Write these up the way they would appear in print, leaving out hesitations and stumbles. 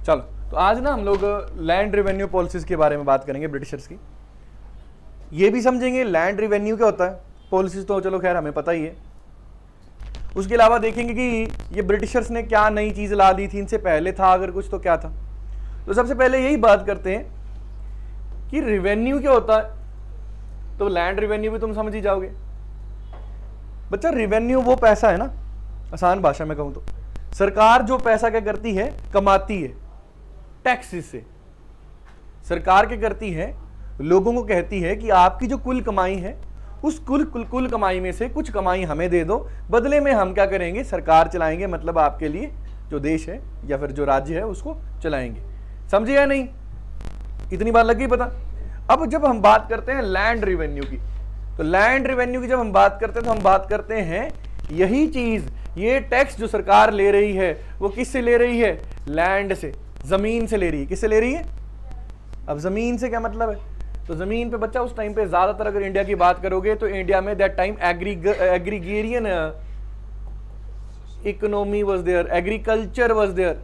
चलो, तो आज ना हम लोग लैंड रेवेन्यू पॉलिसीज के बारे में बात करेंगे ब्रिटिशर्स की। ये भी समझेंगे लैंड रेवेन्यू क्या होता है, पॉलिसीज तो चलो खैर हमें पता ही है। उसके अलावा देखेंगे कि ये ब्रिटिशर्स ने क्या नई चीज़ ला दी थी, इनसे पहले था अगर कुछ तो क्या था। तो सबसे पहले यही बात करते हैं कि रेवेन्यू क्या होता है। तो लैंड रेवेन्यू भी तुम समझ ही जाओगे बच्चा। रेवेन्यू वो पैसा है ना, आसान भाषा में कहूं तो सरकार जो पैसा क्या करती है, कमाती है टैक्सेस से। सरकार क्या करती है, लोगों को कहती है कि आपकी जो कुल कमाई है उस कुल कमाई में से कुछ कमाई हमें दे दो, बदले में हम क्या करेंगे, सरकार चलाएंगे, मतलब आपके लिए जो देश है या फिर जो राज्य है उसको चलाएंगे। समझे या नहीं, इतनी बात लगी पता। अब जब हम बात करते हैं लैंड रेवेन्यू की, तो लैंड रेवेन्यू की जब हम बात करते हैं तो हम बात करते हैं यही चीज, ये टैक्स जो सरकार ले रही है वो किससे ले रही है, लैंड से, जमीन से ले रही है। किससे ले रही है? अब जमीन से क्या मतलब है, तो जमीन पे बच्चा उस टाइम पे ज्यादातर अगर इंडिया की बात करोगे तो इंडिया में that time agrarian economy was there, agriculture was there.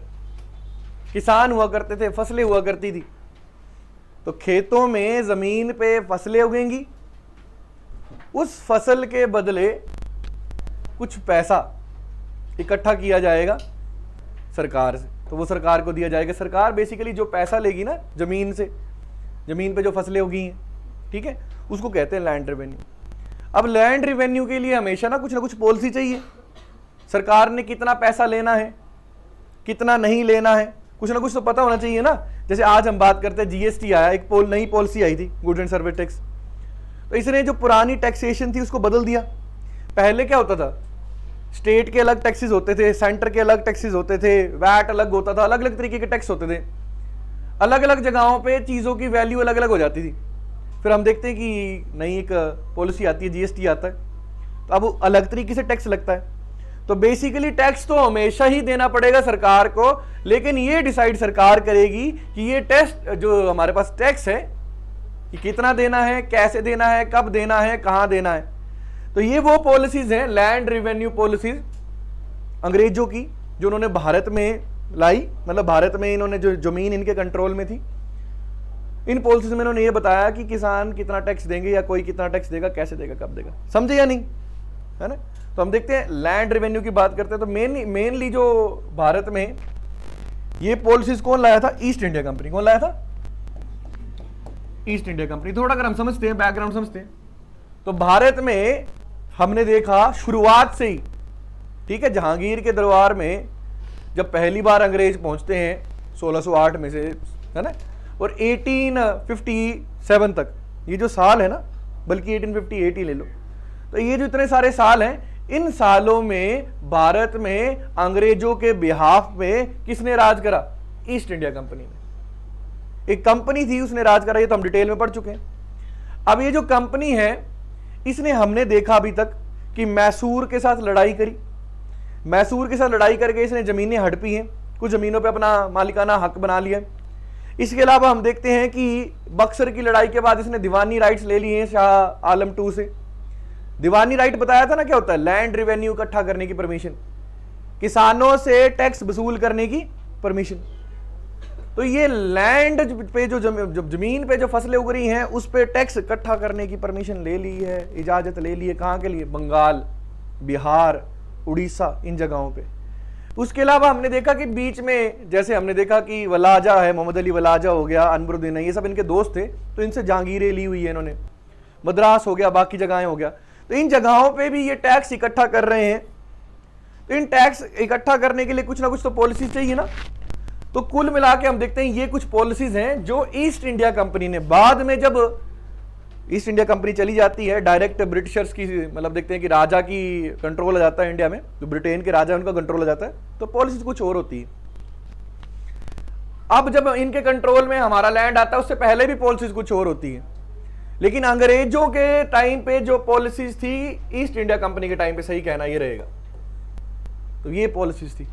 किसान हुआ करते थे, फसलें हुआ करती थी। तो खेतों में जमीन पे फसलें उगेंगी, उस फसल के बदले कुछ पैसा इकट्ठा किया जाएगा सरकार से, तो वो सरकार को दिया जाएगा। सरकार बेसिकली जो पैसा लेगी ना जमीन से, जमीन पे जो फसलें उगी हैं, ठीक है, उसको कहते हैं लैंड रेवेन्यू। अब लैंड रेवेन्यू के लिए हमेशा ना कुछ पॉलिसी चाहिए। सरकार ने कितना पैसा लेना है, कितना नहीं लेना है, कुछ ना कुछ तो पता होना चाहिए ना। जैसे आज हम बात करते हैं जीएसटी आया, एक नई पॉलिसी आई थी, गुड्स एंड सर्विस टैक्स। तो इसने जो पुरानी टैक्सेशन थी उसको बदल दिया। पहले क्या होता था, स्टेट के अलग टैक्सेस होते थे, सेंटर के अलग टैक्सेस होते थे, वैट अलग होता था, अलग अलग तरीके के टैक्स होते थे। अलग अलग जगहों पे चीज़ों की वैल्यू अलग अलग हो जाती थी। फिर हम देखते हैं कि नई एक पॉलिसी आती है, जीएसटी आता है, तो अब अलग तरीके से टैक्स लगता है। तो बेसिकली टैक्स तो हमेशा ही देना पड़ेगा सरकार को, लेकिन ये डिसाइड सरकार करेगी कि ये टैक्स जो हमारे पास टैक्स है कि कितना देना है, कैसे देना है, कब देना है, कहाँ देना है। तो ये वो पॉलिसीज हैं लैंड रेवेन्यू पॉलिसीज अंग्रेजों की, जो उन्होंने भारत में लाई, मतलब भारत में इन्होंने जो जमीन इनके कंट्रोल में थी, इन पॉलिसीज में इन्होंने ये बताया कि किसान कितना टैक्स देंगे या कोई कितना टैक्स देगा, कैसे देगा, कब देगा। समझे या नहीं, है ना। तो हम देखते हैं लैंड रेवेन्यू की बात करते हैं तो मेनली जो भारत में ये पॉलिसीज कौन लाया था, ईस्ट इंडिया कंपनी। कौन लाया था? East India company. थोड़ा अगर हम समझते हैं, बैकग्राउंड समझते हैं, तो भारत में हमने देखा शुरुआत से ही, ठीक है, जहांगीर के दरबार में जब पहली बार अंग्रेज पहुंचते हैं 1608 में से, है ना, और 1857 तक, ये जो साल है ना, बल्कि 1858 ही ले लो, तो ये जो इतने सारे साल हैं, इन सालों में भारत में अंग्रेजों के बिहाफ में किसने राज करा? ईस्ट इंडिया कंपनी ने। एक कंपनी थी, उसने राज करा, ये तो हम डिटेल में पढ़ चुके हैं। अब ये जो कंपनी है, इसने हमने देखा अभी तक कि मैसूर के साथ लड़ाई करी, मैसूर के साथ लड़ाई करके इसने जमीनें हड़पी हैं, कुछ जमीनों पे अपना मालिकाना हक बना लिया। इसके अलावा हम देखते हैं कि बक्सर की लड़ाई के बाद इसने दीवानी राइट्स ले लिए हैं शाह आलम II से। दीवानी राइट बताया था ना क्या होता है, लैंड रेवेन्यू इकट्ठा करने की परमिशन, किसानों से टैक्स वसूल करने की परमिशन। तो ये लैंड पे जो जमीन पे जो फसलें उग रही हैं उस पे टैक्स इकट्ठा करने की परमिशन ले ली है, इजाजत ले ली है। कहाँ के लिए? बंगाल, बिहार, उड़ीसा, इन जगहों पे। उसके अलावा हमने देखा कि बीच में, जैसे हमने देखा कि वलाजा है, मोहम्मद अली वलाजा हो गया, अनवरुद्दीन है, ये सब इनके दोस्त थे, तो इनसे जहांगीरें ली हुई है इन्होंने। मद्रास हो गया, बाकी जगहें हो गया, तो इन जगहों पे भी ये टैक्स इकट्ठा कर रहे हैं। तो इन टैक्स इकट्ठा करने के लिए कुछ ना कुछ तो पॉलिसी चाहिए ना। तो कुल मिला के हम देखते हैं ये कुछ पॉलिसीज हैं जो ईस्ट इंडिया कंपनी ने, बाद में जब ईस्ट इंडिया कंपनी चली जाती है, डायरेक्ट ब्रिटिशर्स की, मतलब देखते हैं कि राजा की कंट्रोल हो जाता है इंडिया में, जो ब्रिटेन के राजा उनका कंट्रोल हो जाता है, तो पॉलिसीज कुछ और होती है। अब जब इनके कंट्रोल में हमारा लैंड आता है, उससे पहले भी पॉलिसीज कुछ और होती है। लेकिन अंग्रेजों के टाइम पे जो पॉलिसीज थी, ईस्ट इंडिया कंपनी के टाइम पे, सही कहना ये रहेगा, तो ये पॉलिसीज थी,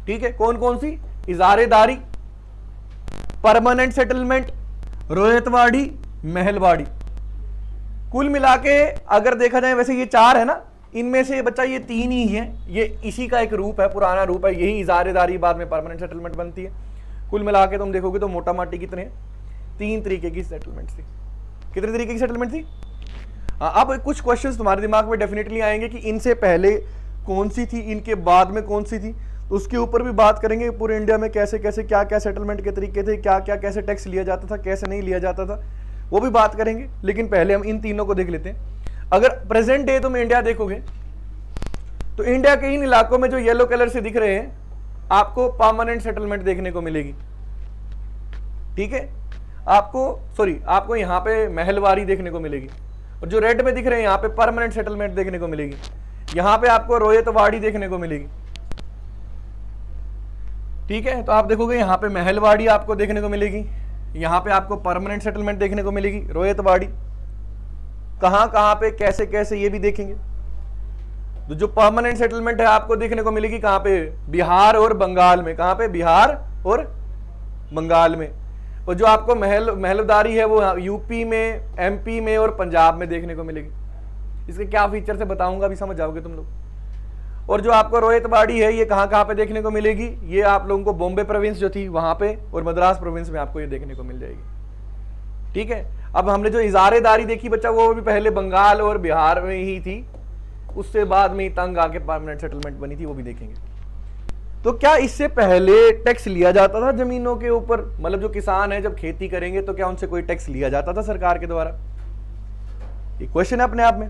ठीक है। कौन कौन सी? इजारेदारी, परमानेंट सेटलमेंट, रोयतवाड़ी, महलवाड़ी। कुल मिला के अगर देखा जाए, वैसे ये 4 है ना, इनमें से बच्चा ये 3 ही है, ये इसी का एक रूप है, पुराना रूप है, यही इजारेदारी बाद में परमानेंट सेटलमेंट बनती है। कुल मिला के तुम देखोगे तो मोटा माटी कितने हैं, 3 तरीके की सेटलमेंट थी। कितने तरीके की सेटलमेंट थी? अब कुछ क्वेश्चंस तुम्हारे दिमाग में डेफिनेटली आएंगे कि इनसे पहले कौन सी थी, इनके बाद में कौन सी थी, तो उसके ऊपर भी बात करेंगे। पूरे इंडिया में कैसे कैसे क्या क्या सेटलमेंट के तरीके थे, क्या क्या कैसे टैक्स लिया जाता था, कैसे नहीं लिया जाता था, वो भी बात करेंगे। लेकिन पहले हम इन तीनों को देख लेते हैं। अगर प्रेजेंट डे तुम इंडिया देखोगे तो इंडिया के इन इलाकों में जो येलो कलर से दिख रहे हैं आपको परमानेंट सेटलमेंट देखने को मिलेगी। ठीक है, आपको यहां पे महलवारी देखने को मिलेगी, और जो रेड में दिख रहे हैं यहां पे परमानेंट सेटलमेंट देखने को मिलेगी। यहां पे आपको रोयतवाड़ी देखने को मिलेगी। ठीक है, तो आप देखोगे यहां पे महलवाड़ी आपको देखने को मिलेगी, यहां पे आपको परमानेंट सेटलमेंट देखने को मिलेगी। रोयतवाड़ी कहां कहां पे कैसे कैसे ये भी देखेंगे। तो जो परमानेंट सेटलमेंट है आपको देखने को मिलेगी कहां पे, बिहार और बंगाल में। कहां पे, बिहार और बंगाल में। और जो आपको महलदारी है वो यूपी में, एमपी में और पंजाब में देखने को मिलेगी। इसके क्या फीचर से बताऊंगा, अभी समझ जाओगे तुम लोग। और जो आपको रोयतवाड़ी है ये कहां कहां पे देखने को मिलेगी, ये आप लोगों को बॉम्बे प्रोविंस जो थी वहां पे और मद्रास प्रोविंस में आपको ये देखने को मिल जाएगी। ठीक है, अब हमने जो इजारेदारी देखी बच्चा वो भी पहले बंगाल और बिहार में ही थी, उससे बाद में तंग आके परमानेंट सेटलमेंट बनी थी, वो भी देखेंगे। तो क्या इससे पहले टैक्स लिया जाता था जमीनों के ऊपर, मतलब जो किसान है जब खेती करेंगे तो क्या उनसे कोई टैक्स लिया जाता था सरकार के द्वारा? ये क्वेश्चन है अपने आप में।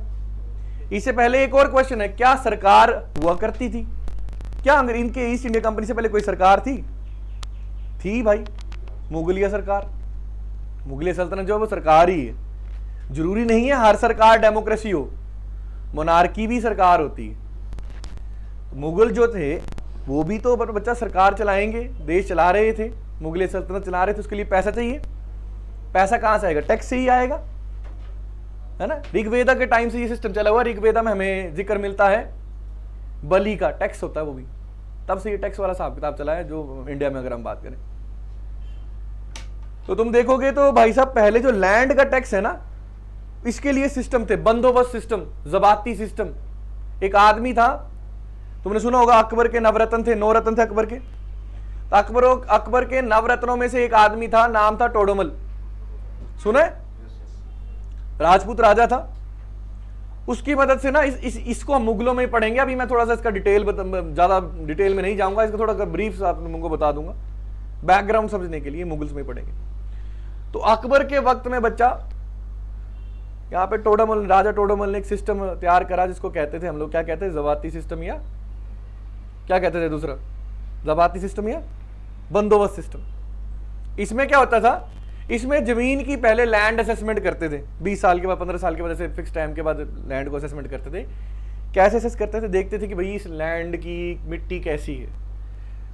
इससे पहले एक और क्वेश्चन है, क्या सरकार हुआ करती थी? क्या अगर इनके ईस्ट इंडिया कंपनी से पहले कोई सरकार थी? थी भाई, मुगलिया सरकार। मुगलिया सल्तनत जो वो सरकार ही है। जरूरी नहीं है हर सरकार डेमोक्रेसी हो, मोनार्की भी सरकार होती है। मुगल जो थे वो भी तो बच्चा सरकार चलाएंगे, देश चला रहे थे, मुगलिया सल्तनत चला रहे थे, उसके लिए पैसा चाहिए। पैसा कहां से आएगा? टैक्स से ही आएगा, है ना। ऋग्वेदा के टाइम से ये सिस्टम चला हुआ। ऋग्वेदा में हमें जिक्र मिलता है बलि का, टैक्स होता है वो भी, तब से ये टैक्स वाला हिसाब किताब चला है जो इंडिया में अगर हम बात करें। तो तुम देखोगे तो भाई साहब पहले जो लैंड का टैक्स है ना, इसके लिए सिस्टम थे, बंदोबस्त सिस्टम, जबाती सिस्टम। एक आदमी था, तुमने सुना होगा अकबर के नवरत्न थे, 9 रत्न थे अकबर के। तो अकबर के नवरत्नों में से एक आदमी था, नाम था टोडरमल। सुना है? राजपूत राजा था। उसकी मदद से ना इसको हम मुगलों में ही पढ़ेंगे। अभी मैं थोड़ा सा इसका ज्यादा डिटेल में नहीं जाऊंगा, इसको थोड़ा ब्रीफ आप लोगों को बता दूंगा बैकग्राउंड समझने के लिए, मुगल्स में पढ़ेंगे। तो अकबर के वक्त में बच्चा यहाँ पे टोडरमल, राजा टोडरमल ने एक सिस्टम तैयार करा जिसको कहते थे हम लोग, क्या कहते हैं, जबाती सिस्टम, या क्या कहते थे दूसरा, जबाती सिस्टम या बंदोबस्त सिस्टम। इसमें क्या होता था, इसमें जमीन की पहले लैंड असेसमेंट करते थे, 20 साल के बाद, 15 साल के बाद, ऐसे फिक्स टाइम के बाद लैंड को असेसमेंट करते थे। कैसे असेस करते थे? देखते थे कि भाई इस लैंड की मिट्टी कैसी है,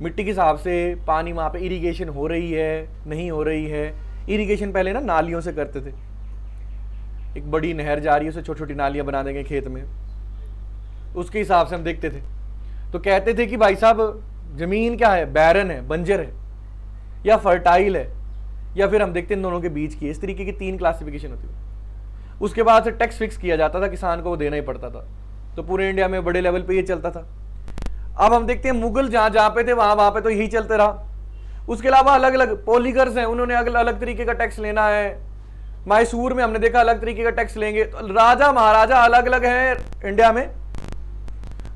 मिट्टी के हिसाब से पानी वहाँ पे इरिगेशन हो रही है नहीं हो रही है। इरिगेशन पहले ना नालियों से करते थे, एक बड़ी नहर जा रही है, उसे छोटी छोटी नालियाँ बना देंगे खेत में, उसके हिसाब से हम देखते थे। तो कहते थे कि भाई साहब जमीन क्या है, बैरन है, बंजर है, या फर्टाइल है, या फिर हम देखते हैं इन दोनों के बीच की। इस तरीके की 3 क्लासिफिकेशन होती है। उसके बाद से टैक्स फिक्स किया जाता था, किसान को वो देना ही पड़ता था। तो पूरे इंडिया में बड़े लेवल पे ये चलता था। अब हम देखते हैं मुगल जहां जहां पे थे वहां पे तो यही चलते रहा। उसके अलावा अलग अलग पॉलीगर्स हैं, उन्होंने अलग अलग तरीके का टैक्स लेना है। मैसूर में हमने देखा अलग तरीके का टैक्स लेंगे। तो राजा महाराजा अलग अलग हैं इंडिया में,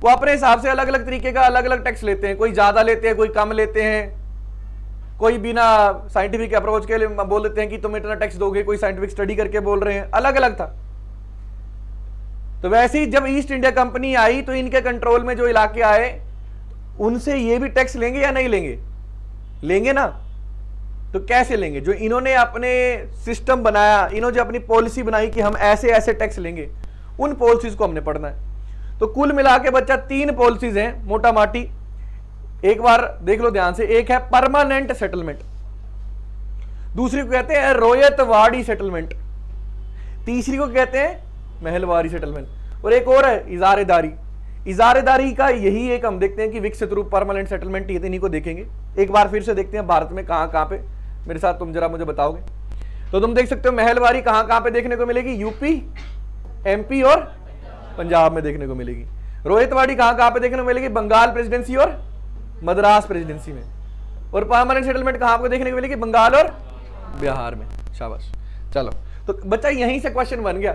वो अपने हिसाब से अलग अलग तरीके का अलग अलग टैक्स लेते हैं। कोई ज्यादा लेते हैं, कोई कम लेते हैं, कोई बिना साइंटिफिक अप्रोच के लिए बोल देते हैं कि तुम इतना टैक्स दोगे, कोई साइंटिफिक स्टडी करके बोल रहे हैं, अलग अलग था। तो वैसे ही जब ईस्ट इंडिया कंपनी आई तो इनके कंट्रोल में जो इलाके आए उनसे ये भी टैक्स लेंगे या नहीं लेंगे? लेंगे ना। तो कैसे लेंगे? जो इन्होंने अपने सिस्टम बनाया, इन्होंने जो अपनी पॉलिसी बनाई कि हम ऐसे ऐसे टैक्स लेंगे, उन पॉलिसीज को हमने पढ़ना है। तो कुल मिला के बच्चा 3 पॉलिसीज हैं मोटा माटी, एक बार देख लो ध्यान से। एक है परमानेंट सेटलमेंट, दूसरी को कहते हैं रोयतवाड़ी सेटलमेंट, तीसरी को कहते हैं महलवारी सेटलमेंट, और एक और है इजारेदारी। इजारेदारी का यही एक हम देखते हैं कि विकसित रूप परमानेंट सेटलमेंट, ये इन्हीं को देखेंगे। एक बार फिर से देखते हैं भारत में कहां कहां पे, मेरे साथ तुम जरा मुझे बताओगे। तो तुम देख सकते हो महलवारी कहां कहां पे देखने को मिलेगी, यूपी, एमपी और पंजाब में देखने को मिलेगी। रोहितवाड़ी कहां कहां पे देखने को मिलेगी, बंगाल प्रेसिडेंसी और मद्रास प्रेसिडेंसी में। और परमानेंट सेटलमेंट कहां आपको देखने को मिलेगी? बंगाल और बिहार में। शाबाश। चलो, तो बच्चा यहीं से क्वेश्चन बन गया,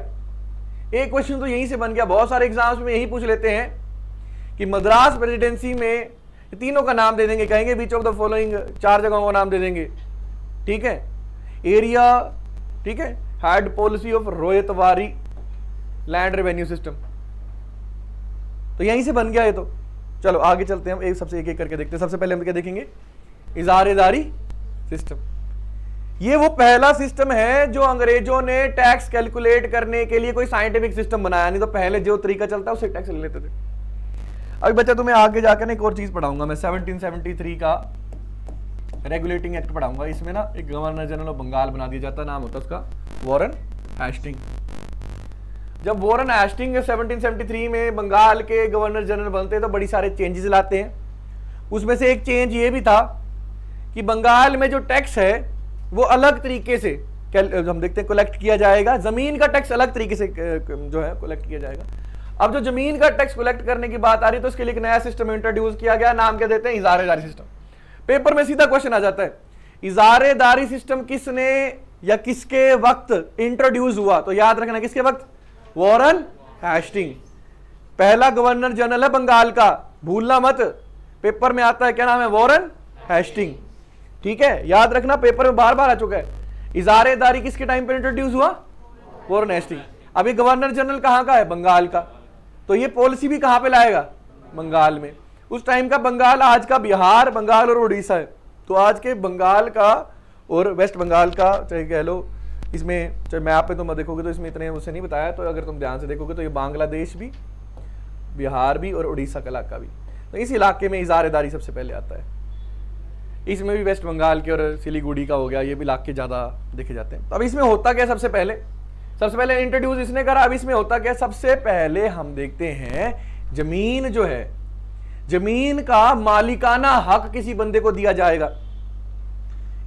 एक क्वेश्चन तो यहीं से बन गया। बहुत सारे एग्जाम्स में यही पूछ लेते हैं कि मद्रास प्रेसिडेंसी में तीनों का नाम दे देंगे, कहेंगे बीच ऑफ द फॉलोइंग, 4 जगहों का नाम दे देंगे, ठीक है। एरिया, ठीक है, had policy of ryotwari land revenue system, तो यहीं से बन गया ये तो। चलो आगे चलते हैं, हम एक सबसे एक करके देखते हैं। सबसे पहले हम क्या देखेंगे? इजारेदारी सिस्टम। ये वो पहला सिस्टम है जो अंग्रेजों ने टैक्स कैलकुलेट करने के लिए कोई साइंटिफिक सिस्टम बनाया, नहीं तो पहले जो तरीका चलता है उससे टैक्स ले लेते थे। अभी बच्चा तुम्हें आगे जाकर ना एक और चीज पढ़ाऊंगा मैं, 1773 का रेगुलेटिंग एक्ट पढ़ाऊंगा। इसमें ना एक गवर्नर जनरल ऑफ बंगाल बना दिया जाता है, नाम होता है उसका वॉरेन हेस्टिंग। जब वॉरेन हेस्टिंग 1773 में बंगाल के गवर्नर जनरल बनते हैं तो बड़ी सारे चेंजेस लाते हैं। उसमें से एक चेंज ये भी था कि बंगाल में जो टैक्स है वो अलग तरीके से हम देखते हैं कलेक्ट किया जाएगा। जमीन का टैक्स अलग तरीके से जो है कलेक्ट किया जाएगा। अब जो जमीन का टैक्स कलेक्ट करने की बात आ रही है तो उसके लिए एक नया सिस्टम इंट्रोड्यूस किया गया, नाम क्या देते हैं? इजारेदारी सिस्टम। पेपर में सीधा क्वेश्चन आ जाता है, इजारेदारी सिस्टम किसने या किसके वक्त इंट्रोड्यूस हुआ? तो याद रखना किसके वक्त? वॉरेन हेस्टिंग, पहला गवर्नर जनरल है बंगाल का, भूलना मत। पेपर में आता है, क्या नाम है? वॉरेन हेस्टिंग, ठीक है, याद रखना, पेपर में बार बार आ चुका है। इजारेदारी किसके टाइम पर इंट्रोड्यूस हुआ? Warren Hastings. अभी गवर्नर जनरल कहां का है? बंगाल का, तो ये पॉलिसी भी कहां पे लाएगा? बंगाल में। उस टाइम का बंगाल आज का बिहार, बंगाल और उड़ीसा है। तो आज के बंगाल का और वेस्ट बंगाल का, चाहे कह लो, इसमें चाहे मैप पे तुम देखोगे तो इसमें इतने मुझसे नहीं बताया, तो अगर तुम ध्यान से देखोगे तो ये बांग्लादेश भी, बिहार भी और उड़ीसा का इलाका भी, तो इस इलाके में इजारेदारी सबसे पहले आता है। इसमें भी वेस्ट बंगाल के और सिलीगुड़ी का हो गया, ये भी इलाके ज्यादा देखे जाते हैं। तो अब इसमें होता क्या? सबसे पहले इंट्रोड्यूस इसने करा। अब इसमें होता क्या? सबसे पहले हम देखते हैं जमीन जो है, जमीन का मालिकाना हक किसी बंदे को दिया जाएगा।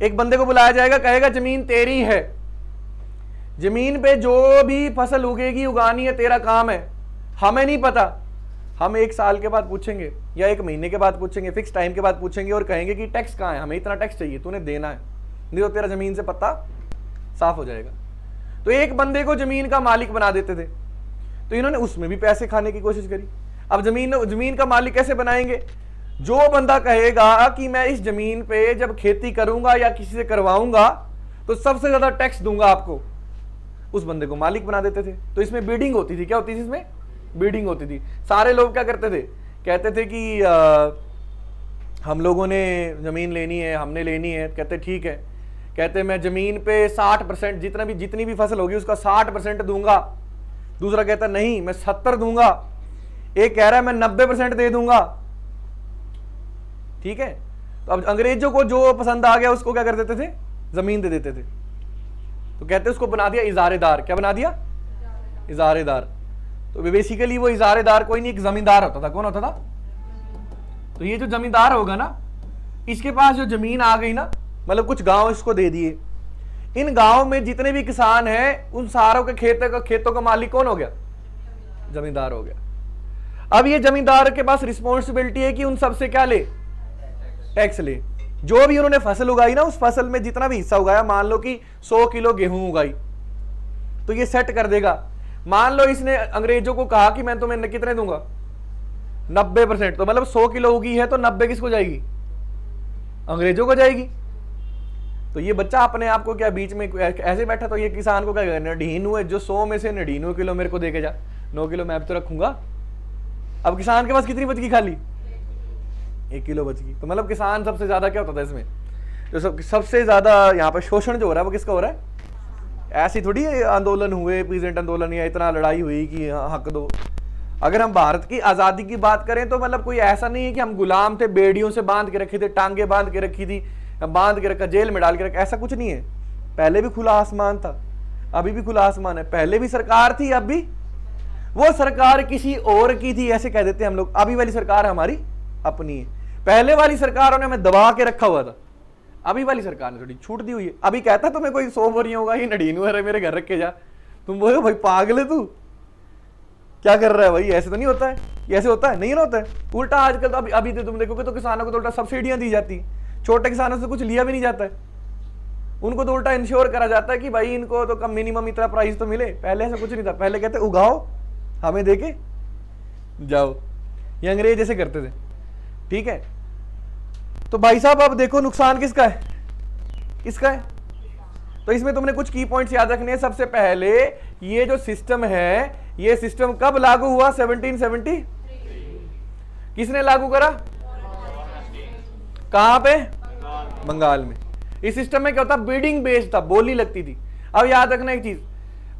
एक बंदे को बुलाया जाएगा, कहेगा जमीन तेरी है, जमीन पे जो भी फसल उगेगी उगानी है, तेरा काम है, हमें नहीं पता। हम 1 साल के बाद पूछेंगे या 1 महीने के बाद पूछेंगे, फिक्स टाइम के बाद पूछेंगे और कहेंगे कि टैक्स कहां है, हमें इतना टैक्स चाहिए, तूने देना है, नहीं तो तेरा जमीन से पत्ता साफ हो जाएगा। तो एक बंदे को जमीन का मालिक बना देते थे, तो इन्होंने उसमें भी पैसे खाने की कोशिश करी। अब जमीन का मालिक कैसे बनाएंगे? जो बंदा कहेगा कि मैं इस जमीन पे जब खेती करूंगा या किसी से करवाऊंगा तो सबसे ज्यादा टैक्स दूंगा आपको, उस बंदे को मालिक बना देते थे। तो इसमें बीडिंग होती थी। क्या होती थी इसमें? बीडिंग होती थी। सारे लोग क्या करते थे? कहते थे कि हम लोगों ने जमीन लेनी है, हमने लेनी है। कहते ठीक है, कहते मैं जमीन पे 60% जितनी भी फसल होगी उसका 60% दूंगा। दूसरा कहता नहीं मैं 70 दूंगा। एक कह रहा है मैं 90% दे दूंगा। ठीक है, तो अब अंग्रेजों को जो पसंद आ गया उसको क्या कर देते थे? जमीन दे देते थे। तो कहते उसको बना दिया इजारेदार। क्या बना दिया? इजारेदार। तो बेसिकली वो इजारेदार कोई नहीं, एक जमींदार होता था। कौन होता था? तो ये जो जमींदार होगा ना, इसके पास जो जमीन आ गई ना, मतलब कुछ गांव इसको दे दिए, इन गांव में जितने भी किसान हैं उन सारों के खेतों का मालिक कौन हो गया? जमींदार हो गया। अब ये जमींदार के पास रिस्पॉन्सिबिलिटी है कि उन सबसे क्या ले? टैक्स ले। जो भी उन्होंने फसल उगाई ना, उस फसल में जितना भी हिस्सा उगाया, मान लो कि 100 किलो गेहूं उगाई, तो ये सेट कर देगा। मान लो इसने अंग्रेजों को कहा कि मैं तुम्हें कितने दूंगा? 90%। तो मतलब 100 किलो उगी है तो 90 किसको जाएगी? अंग्रेजों को जाएगी। तो ये बच्चा अपने आप को क्या बीच में ऐसे बैठा, तो ये किसान को क्या कहेगा? 99, जो 100 में से 99 किलो मेरे को देके जा, 9 किलो मैं तो रखूंगा। अब किसान के पास कितनी बच गई? खाली 1 किलो बच गई। तो मतलब किसान सबसे ज्यादा क्या होता था इसमें? जो सबसे ज्यादा यहाँ पर शोषण जो हो रहा है वो किसका हो रहा है? ऐसी थोड़ी आंदोलन हुए, पीजेंट आंदोलन, या इतना लड़ाई हुई कि हक दो। अगर हम भारत की आजादी की बात करें तो मतलब कोई ऐसा नहीं है कि हम गुलाम थे, बेड़ियों से बांध के रखे थे, टांगे बांध के रखी थी, बांध के रखा, जेल में डाल के रखा, ऐसा कुछ नहीं है। पहले भी खुला आसमान था, अभी भी खुला आसमान है। पहले भी सरकार थी, अब भी। वो सरकार किसी और की थी ऐसे कह देते हैं हम लोग। अभी वाली सरकार हमारी अपनी है। पहले वाली सरकारों ने हमें दबा के रखा हुआ था, अभी वाली सरकार ने थोड़ी छूट दी हुई है। अभी कहता तुम्हें कोई 100 बोरियां होगा, ये 99 है, मेरे घर रख के जा, तुम बोलो भाई पागल है तू, क्या कर रहा है भाई? ऐसे तो नहीं होता है। ऐसे होता है? नहीं होता है। उल्टा आजकल तो अभी तो तुम देखोगे तो किसानों को तो उल्टा सब्सिडियां दी जाती, छोटे किसानों से कुछ लिया भी नहीं जाता है, उनको तो उल्टा इंश्योर करा जाता है कि भाई इनको तो कम मिनिमम इतना प्राइस तो मिले। पहले ऐसा कुछ नहीं था, पहले कहते उगाओ हमें देके जाओ, ये अंग्रेज ऐसे करते थे। ठीक है, तो भाई साहब अब देखो नुकसान किसका है, किसका है। तो इसमें तुमने कुछ की पॉइंट्स याद रखने हैं। सबसे पहले ये जो सिस्टम है, ये सिस्टम कब लागू हुआ? 1773। किसने लागू करा? कहां पे? बंगाल में। इस सिस्टम में क्या होता? बिडिंग बेस्ड था, बोली लगती थी। अब याद रखना एक चीज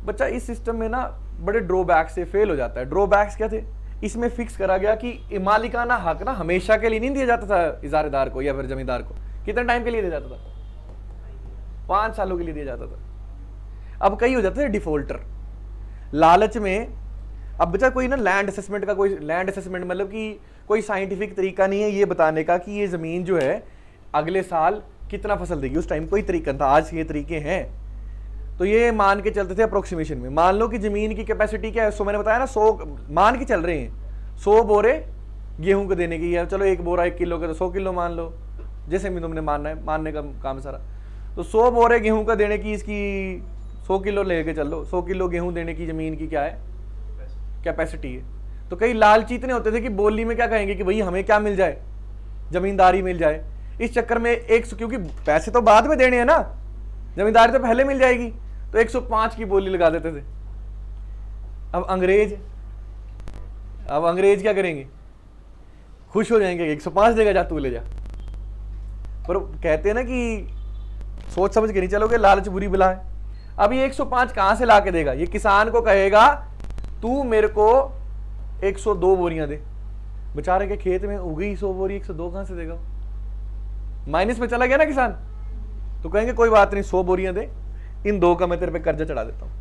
बच्चा, इस सिस्टम में ना बड़े ड्रॉबैक से फेल हो जाता है। ड्रॉबैक्स क्या थे? इसमें फिक्स करा गया कि मालिकाना हक ना हमेशा के लिए नहीं दिया जाता था इजारेदार को या फिर जमींदार को। कितने टाइम के लिए दिया जाता था? 5 सालों के लिए दिया जाता था। अब कई हो जाते थे डिफॉल्टर लालच में। अब बच्चा कोई ना लैंड असेसमेंट का, कोई लैंड असेसमेंट मतलब कि कोई साइंटिफिक तरीका नहीं है ये बताने का कि ये जमीन जो है अगले साल कितना फसल देगी। उस टाइम कोई तरीका था, आज ये तरीके हैं। तो ये मान के चलते थे अप्रोक्सीमेशन में। मान लो कि जमीन की कैपेसिटी क्या है, सो मैंने बताया ना 100 मान के चल रहे हैं, 100 बोरे गेहूं को देने की है। चलो एक बोरा 1 किलो का, तो 100 किलो मान लो, जैसे भी तुमने मानना है, मानने का काम सारा। तो 100 बोरे गेहूं का देने की इसकी 100 किलो लेके चल लो, 100 किलो गेहूं देने की जमीन की क्या है कैपेसिटी है। तो कई लालची इतने होते थे कि बोली में क्या कहेंगे कि भाई हमें क्या मिल जाए, जमींदारी मिल जाए। इस चक्कर में 100, क्योंकि पैसे तो बाद में देने हैं ना, जमींदारी तो पहले मिल जाएगी, तो 105 की बोली लगा देते थे। अब अंग्रेज क्या करेंगे? खुश हो जाएंगे, 105 देगा, जा तू ले जा। पर कहते हैं ना कि सोच समझ के नहीं चलोगे, लालच बुरी बला है। अब ये 105 कहां से ला के देगा? ये किसान को कहेगा तू मेरे को 102 बोरियां दे। बेचारे के खेत में उगी 100 बोरी, 102 कहां से देगा? माइनस में चला गया ना किसान। तो कहेंगे कोई बात नहीं, 100 बोरियां दे, इन 2 का मैं तेरे पे कर्जा चढ़ा देता हूं।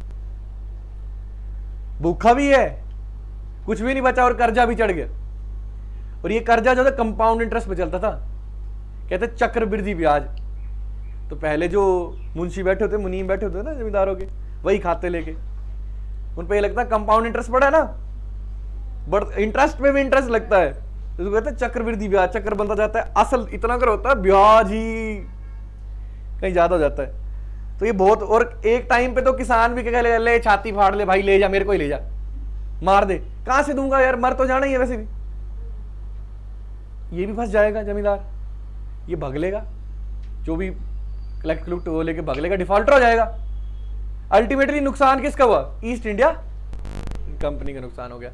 भूखा भी है, कुछ भी नहीं बचा और कर्जा भी चढ़ गया। और ये कर्जा जो था कंपाउंड इंटरेस्ट पे चलता था, कहते चक्रवृद्धि ब्याज। तो पहले जो मुंशी बैठे होते, मुनीम बैठे होते ना जमींदारों के, वही खाते लेके उन पे ये लगता है कंपाउंड इंटरेस्ट बढ़ा है ना, बट इंटरेस्ट पे भी इंटरेस्ट लगता है, तो कहते हैं चक्रवृद्धि ब्याज। चक्र बनता जाता है, असल इतना कर होता है, ब्याज ही कहीं ज्यादा हो जाता है। तो ये बहुत, और एक टाइम पे तो किसान भी क्या ले छाती फाड़ ले, भाई ले जा, मेरे को ही ले जा, मार दे। कहां से दूंगा यार, मर तो जाना ही है वैसे भी। ये भी फंस जाएगा जमींदार, ये भगलेगा, जो भी कलेक्ट क्लुक्ट वो लेके भगलेगा, डिफॉल्टर हो जाएगा। अल्टीमेटली नुकसान किसका हुआ? ईस्ट इंडिया कंपनी का नुकसान हो गया।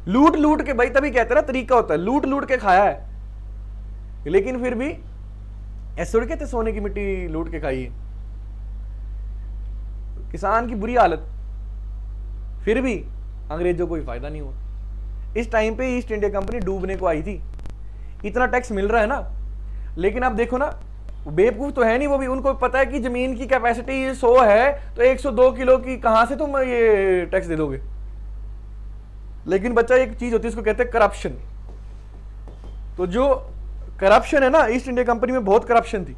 लूट लूट के, भाई तभी कहते हैं ना तरीका होता है, लूट लूट के खाया है, लेकिन फिर भी ऐसे थोड़ी कहते सोने की मिट्टी लूट के खाई है। किसान की बुरी हालत, फिर भी अंग्रेजों को कोई फायदा नहीं हुआ। इस टाइम पे ईस्ट इंडिया कंपनी डूबने को आई थी। इतना टैक्स मिल रहा है ना, लेकिन आप देखो ना, बेवकूफ तो है नहीं वो भी, उनको पता है कि जमीन की कैपेसिटी 100 है, तो 102 किलो की कहां से तुम ये टैक्स दे दोगे। लेकिन बच्चा एक चीज होती है, इसको कहते हैं करप्शन। तो जो करप्शन है ना, ईस्ट इंडिया कंपनी में बहुत करप्शन थी।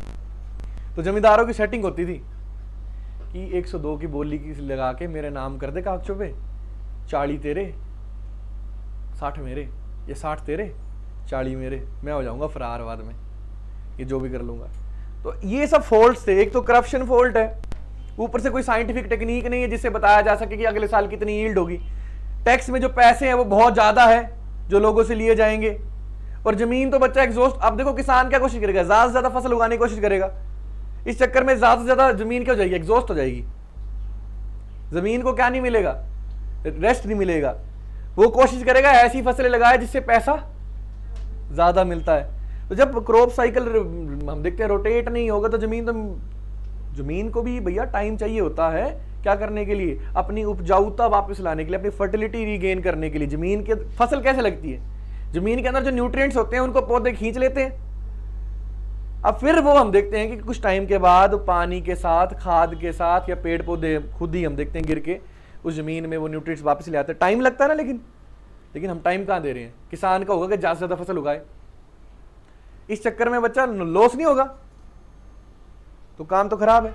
तो जमींदारों की सेटिंग होती थी कि 102 की बोली की लगा के मेरे नाम कर दे कागजों पे, 40 तेरे 60 मेरे, ये 60 तेरे 40 मेरे, मैं हो जाऊंगा फरार बाद में, ये जो भी कर लूंगा। तो ये सब फॉल्ट्स थे। एक तो करप्शन फॉल्ट है, ऊपर से कोई साइंटिफिक टेक्निक नहीं है जिससे बताया जा सके कि अगले साल कितनी यील्ड होगी। टैक्स में जो पैसे हैं वो बहुत ज्यादा है जो लोगों से लिए जाएंगे, और जमीन तो बच्चा एग्जॉस्ट। अब देखो किसान क्या कोशिश करेगा, ज्यादा से ज्यादा फसल उगाने की कोशिश करेगा। इस चक्कर में ज्यादा से ज्यादा जमीन क्या हो जाएगी, एग्जॉस्ट हो जाएगी। जमीन को क्या नहीं मिलेगा, रेस्ट नहीं मिलेगा। वो कोशिश करेगा ऐसी फसलें लगाए जिससे पैसा ज्यादा मिलता है। तो जब क्रॉप साइकिल हम देखते हैं रोटेट नहीं होगा, तो जमीन को भी भैया टाइम चाहिए होता है क्या करने के लिए, अपनी उपजाऊता वापस लाने के लिए, अपनी फर्टिलिटी रीगेन करने के लिए। जमीन के फसल कैसे लगती है, जमीन के अंदर जो न्यूट्रिएंट्स होते हैं उनको पौधे खींच लेते हैं। अब फिर वो हम देखते हैं कि कुछ टाइम के बाद पानी के साथ, खाद के साथ, या पेड़ पौधे खुद ही हम देखते हैं गिर के उस जमीन में वो न्यूट्रिएंट्स वापस ले आते हैं। टाइम लगता है ना, लेकिन हम टाइम कहाँ दे रहे हैं। किसान का होगा कि ज्यादा से ज्यादा फसल उगाए, इस चक्कर में बच्चा लॉस नहीं होगा, तो काम तो खराब है।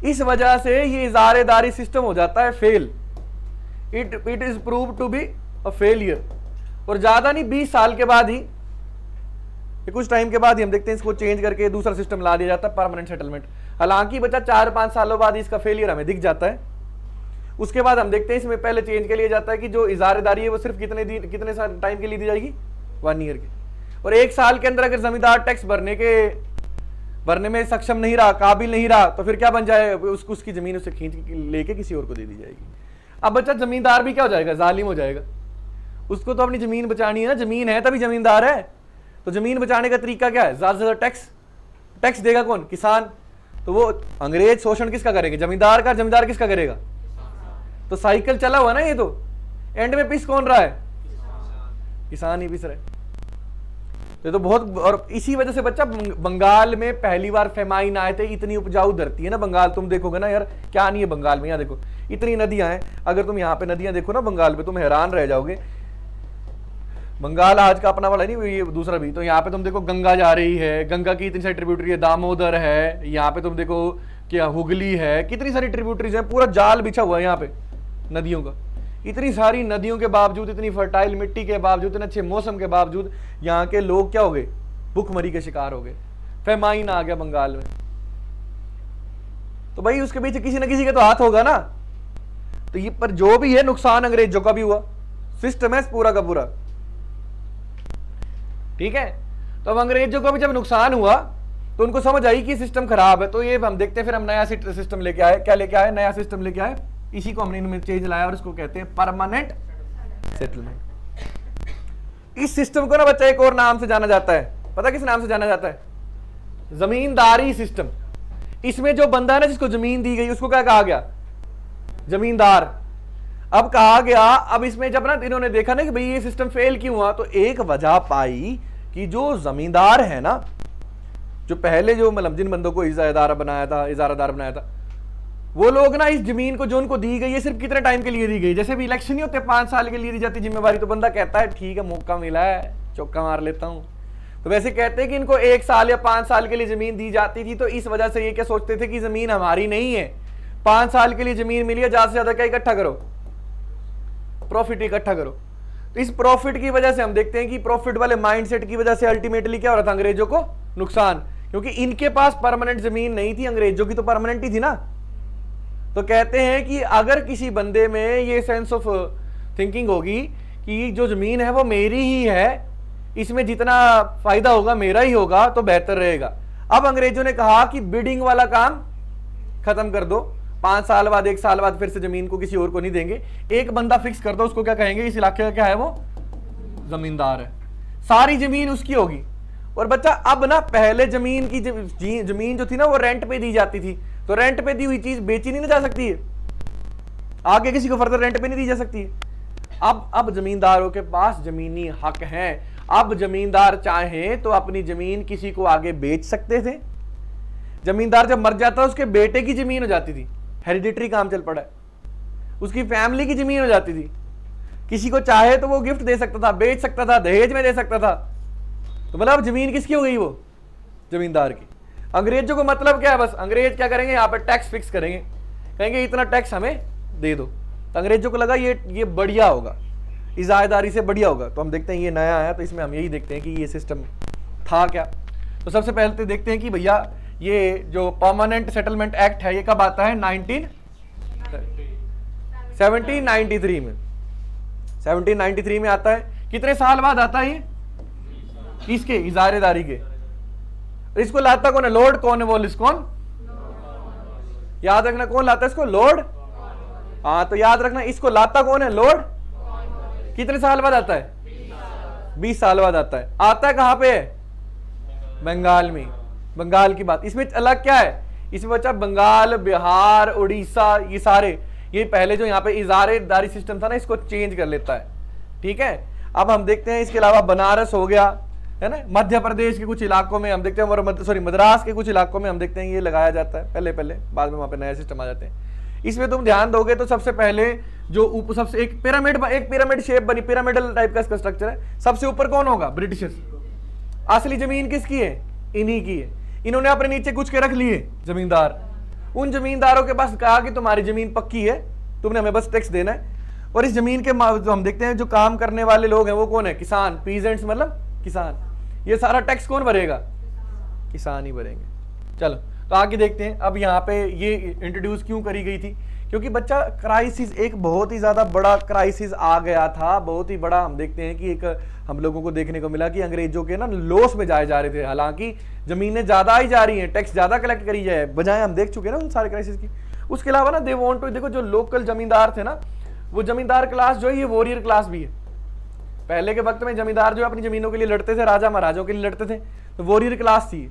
इस वजह से ये इजारेदारी सिस्टम हो जाता है fail. It is prove to be a failure. और ज्यादा नहीं, 20 साल के बाद ही ये कुछ टाइम के बाद ही हम देखते हैं इसको चेंज करके दूसरा सिस्टम ला दिया जाता है, परमानेंट सेटलमेंट। हालांकि बच्चा 4-5 सालों बाद इसका फेलियर हमें दिख जाता है। उसके बाद हम देखते हैं इसमें पहले चेंज के लिए जाता है कि जो इजारेदारी है वो सिर्फ कितने टाइम के लिए दी जाएगी, 1 ईयर की। और 1 साल के अंदर अगर जमींदार टैक्स भरने में सक्षम नहीं रहा, काबिल नहीं रहा, तो फिर क्या बन जाए, उसकी जमीन उसे खींच लेके किसी और को दे दी जाएगी। अब बच्चा जमींदार भी क्या हो जाएगा, जालिम हो जाएगा। उसको तो अपनी जमीन बचानी है ना, जमीन है तभी जमींदार है। तो जमीन बचाने का तरीका क्या है, ज्यादा से ज्यादा टैक्स देगा कौन, किसान। तो वो अंग्रेज शोषण किसका करेंगे, जमींदार का। जमींदार किसका करेगा, तो साइकिल चला हुआ ना ये। तो एंड में पिस कौन रहा है, किसान ही पिस रहा है। तो बहुत, और इसी वजह से बच्चा बंगाल में पहली बार फेमाइन आए थे। इतनी उपजाऊ धरती है ना बंगाल, तुम देखोगे ना यार क्या नहीं है बंगाल में। यहाँ देखो इतनी नदियां हैं, अगर तुम यहाँ पे नदियां देखो ना बंगाल पे, तुम हैरान रह जाओगे। बंगाल आज का अपना वाला नहीं, ये दूसरा भी। तो यहाँ पे तुम देखो गंगा जा रही है, गंगा की इतनी सारी ट्रिब्यूटरी है, दामोदर है, यहाँ पे तुम देखो क्या हुगली है, कितनी सारी ट्रिब्यूटरीज है। पूरा जाल बिछा हुआ है यहाँ पे नदियों का। इतनी सारी नदियों के बावजूद, इतनी फर्टाइल मिट्टी के बावजूद, इतने अच्छे मौसम के बावजूद यहाँ के लोग क्या हो गए, भूखमरी के शिकार हो गए। फेमाइन आ गया बंगाल में। तो भाई उसके पीछे किसी ना किसी का तो हाथ होगा ना। तो ये पर जो भी है नुकसान अंग्रेजों का भी हुआ, सिस्टम है पूरा का पूरा, ठीक है। तो अब अंग्रेजों को भी जब नुकसान हुआ तो उनको समझ आई कि सिस्टम खराब है। तो ये हम देखते हैं, फिर हम नया सिस्टम लेके आए। क्या लेके आए, नया सिस्टम लेके आए। इसी को हमने इनमें चेंज लाया और इसको कहते हैं परमानेंट सेटलमेंट। इस सिस्टम को ना बच्चा एक और नाम से जाना जाता है, पता किस नाम से जाना जाता है, जमींदारी सिस्टम। इसमें जो बंदा है ना जिसको जमीन दी गई उसको क्या कहा गया, जमींदार। अब कहा गया, अब इसमें जब ना इन्होंने देखा ना कि भाई ये सिस्टम फेल क्यों हुआ, तो एक वजह पाई कि जो जमींदार है ना, जो पहले जो मतलब जिन बंदों को इजारादार बनाया था, वो लोग ना इस जमीन को जो उनको दी गई है सिर्फ कितने टाइम के लिए दी गई। जैसे भी इलेक्शन नहीं होते 5 साल के लिए दी जाती जिम्मेवारी, तो बंदा कहता है ठीक है मौका मिला है चौका मार लेता हूं। तो वैसे कहते हैं कि इनको 1 साल या 5 साल के लिए जमीन दी जाती थी। तो इस वजह से ये क्या सोचते थे कि जमीन हमारी नहीं है, 5 साल के लिए जमीन मिली है, ज्यादा से ज्यादा क्या इकट्ठा करो, प्रॉफिट इकट्ठा करो। तो इस प्रॉफिट की वजह से हम देखते हैं कि प्रॉफिट वाले माइंडसेट की वजह से अल्टीमेटली क्या हो रहा था, अंग्रेजों को नुकसान। क्योंकि इनके पास परमानेंट जमीन नहीं थी, अंग्रेजों की तो परमानेंट ही थी ना। तो कहते हैं कि अगर किसी बंदे में ये सेंस ऑफ थिंकिंग होगी कि जो जमीन है वो मेरी ही है, इसमें जितना फायदा होगा मेरा ही होगा, तो बेहतर रहेगा। अब अंग्रेजों ने कहा कि बिडिंग वाला काम खत्म कर दो, 5 साल बाद 1 साल बाद फिर से जमीन को किसी और को नहीं देंगे, एक बंदा फिक्स कर दो, उसको क्या कहेंगे, इस इलाके का क्या है, वो जमींदार है, सारी जमीन उसकी होगी। और बच्चा अब ना पहले जमीन की जमीन जो थी ना वो रेंट पे दी जाती थी। तो रेंट पे दी हुई चीज बेची नहीं ना जा सकती है, आगे किसी को फर्दर रेंट पे नहीं दी जा सकती है। अब जमींदारों के पास जमीनी हक हैं। अब जमींदार चाहे तो अपनी जमीन किसी को आगे बेच सकते थे। जमींदार जब मर जाता उसके बेटे की जमीन हो जाती थी, हेरिडिटरी काम चल पड़ा है, उसकी फैमिली की जमीन हो जाती थी। किसी को चाहे तो वो गिफ्ट दे सकता था, बेच सकता था, दहेज में दे सकता था। तो मतलब जमीन किसकी हो गई, वो जमींदार की। अंग्रेजों को मतलब क्या है, बस अंग्रेज क्या करेंगे, यहाँ पे टैक्स फिक्स करेंगे, कहेंगे इतना टैक्स हमें दे दो। तो अंग्रेजों को लगा ये बढ़िया होगा, इजारादारी से बढ़िया होगा। तो हम देखते हैं ये नया आया, तो इसमें हम यही देखते हैं कि ये सिस्टम था क्या। तो सबसे पहले तो देखते हैं कि भैया ये जो परमानेंट सेटलमेंट एक्ट है ये कब आता है, 1793 में। 1793 में आता है। कितने साल बाद आता है ये, किसके, इजारेदारी के। इसको लाता कौन है, लॉर्ड कॉर्नवालिस। कौन, याद रखना कौन लाता है इसको, लॉर्ड। हाँ तो याद रखना इसको लाता कौन है, लॉर्ड। कितने साल बाद आता है, 20 साल बाद आता है। आता है कहां पे, बंगाल में। बंगाल की बात इसमें अलग क्या है, इसमें बच्चा बंगाल, बिहार, उड़ीसा, ये सारे, ये पहले जो यहाँ पे इजारेदारी सिस्टम था ना इसको चेंज कर लेता है, ठीक है। अब हम देखते हैं इसके अलावा बनारस हो गया, है ना, मध्य प्रदेश के कुछ इलाकों में हम देखते हैं, और मद्रास के कुछ इलाकों में हम देखते हैं ये लगाया जाता है पहले, बाद में वहां पे नया सिस्टम आ जाते हैं। इसमें तुम ध्यान दोगे तो सबसे पहले जो सबसे एक पिरामिड शेप बनी, पिरामिडल टाइप का इसका स्ट्रक्चर है। सबसे ऊपर कौन होगा, ब्रिटिशर्स। असली जमीन किसकी है, इन्हीं की है। इन्होंने अपने नीचे कुछ के रख लिए जमींदार। उन जमींदारों के पास कहा कि तुम्हारी जमीन पक्की है, तुमने हमें बस टैक्स देना है। और इस जमीन के जो हम देखते हैं जो काम करने वाले लोग हैं वो कौन है, किसान, पीजेंट्स मतलब किसान। ये सारा टैक्स कौन भरेगा? किसान ही भरेंगे। चलो तो आगे देखते हैं। अब यहाँ पे ये इंट्रोड्यूस क्यों करी गई थी? क्योंकि बच्चा क्राइसिस, एक बहुत ही ज्यादा बड़ा क्राइसिस आ गया था, बहुत ही बड़ा। हम देखते हैं कि एक हम लोगों को देखने को मिला कि अंग्रेजों के ना लॉस में जाए जा रहे थे, हालांकि जमीनें ज्यादा ही जा रही हैं, टैक्स ज्यादा कलेक्ट करी जाए बजाय, हम देख चुके हैं ना उन सारे क्राइसिस की। उसके अलावा ना दे वांट टू, देखो जो लोकल जमींदार थे ना, वो जमींदार क्लास जो है ये वॉरियर क्लास भी है। पहले के वक्त में जमींदार जो अपनी जमीनों के लिए लड़ते थे, राजा महाराजों के लिए लड़ते थे, तो वॉरियर क्लास थी।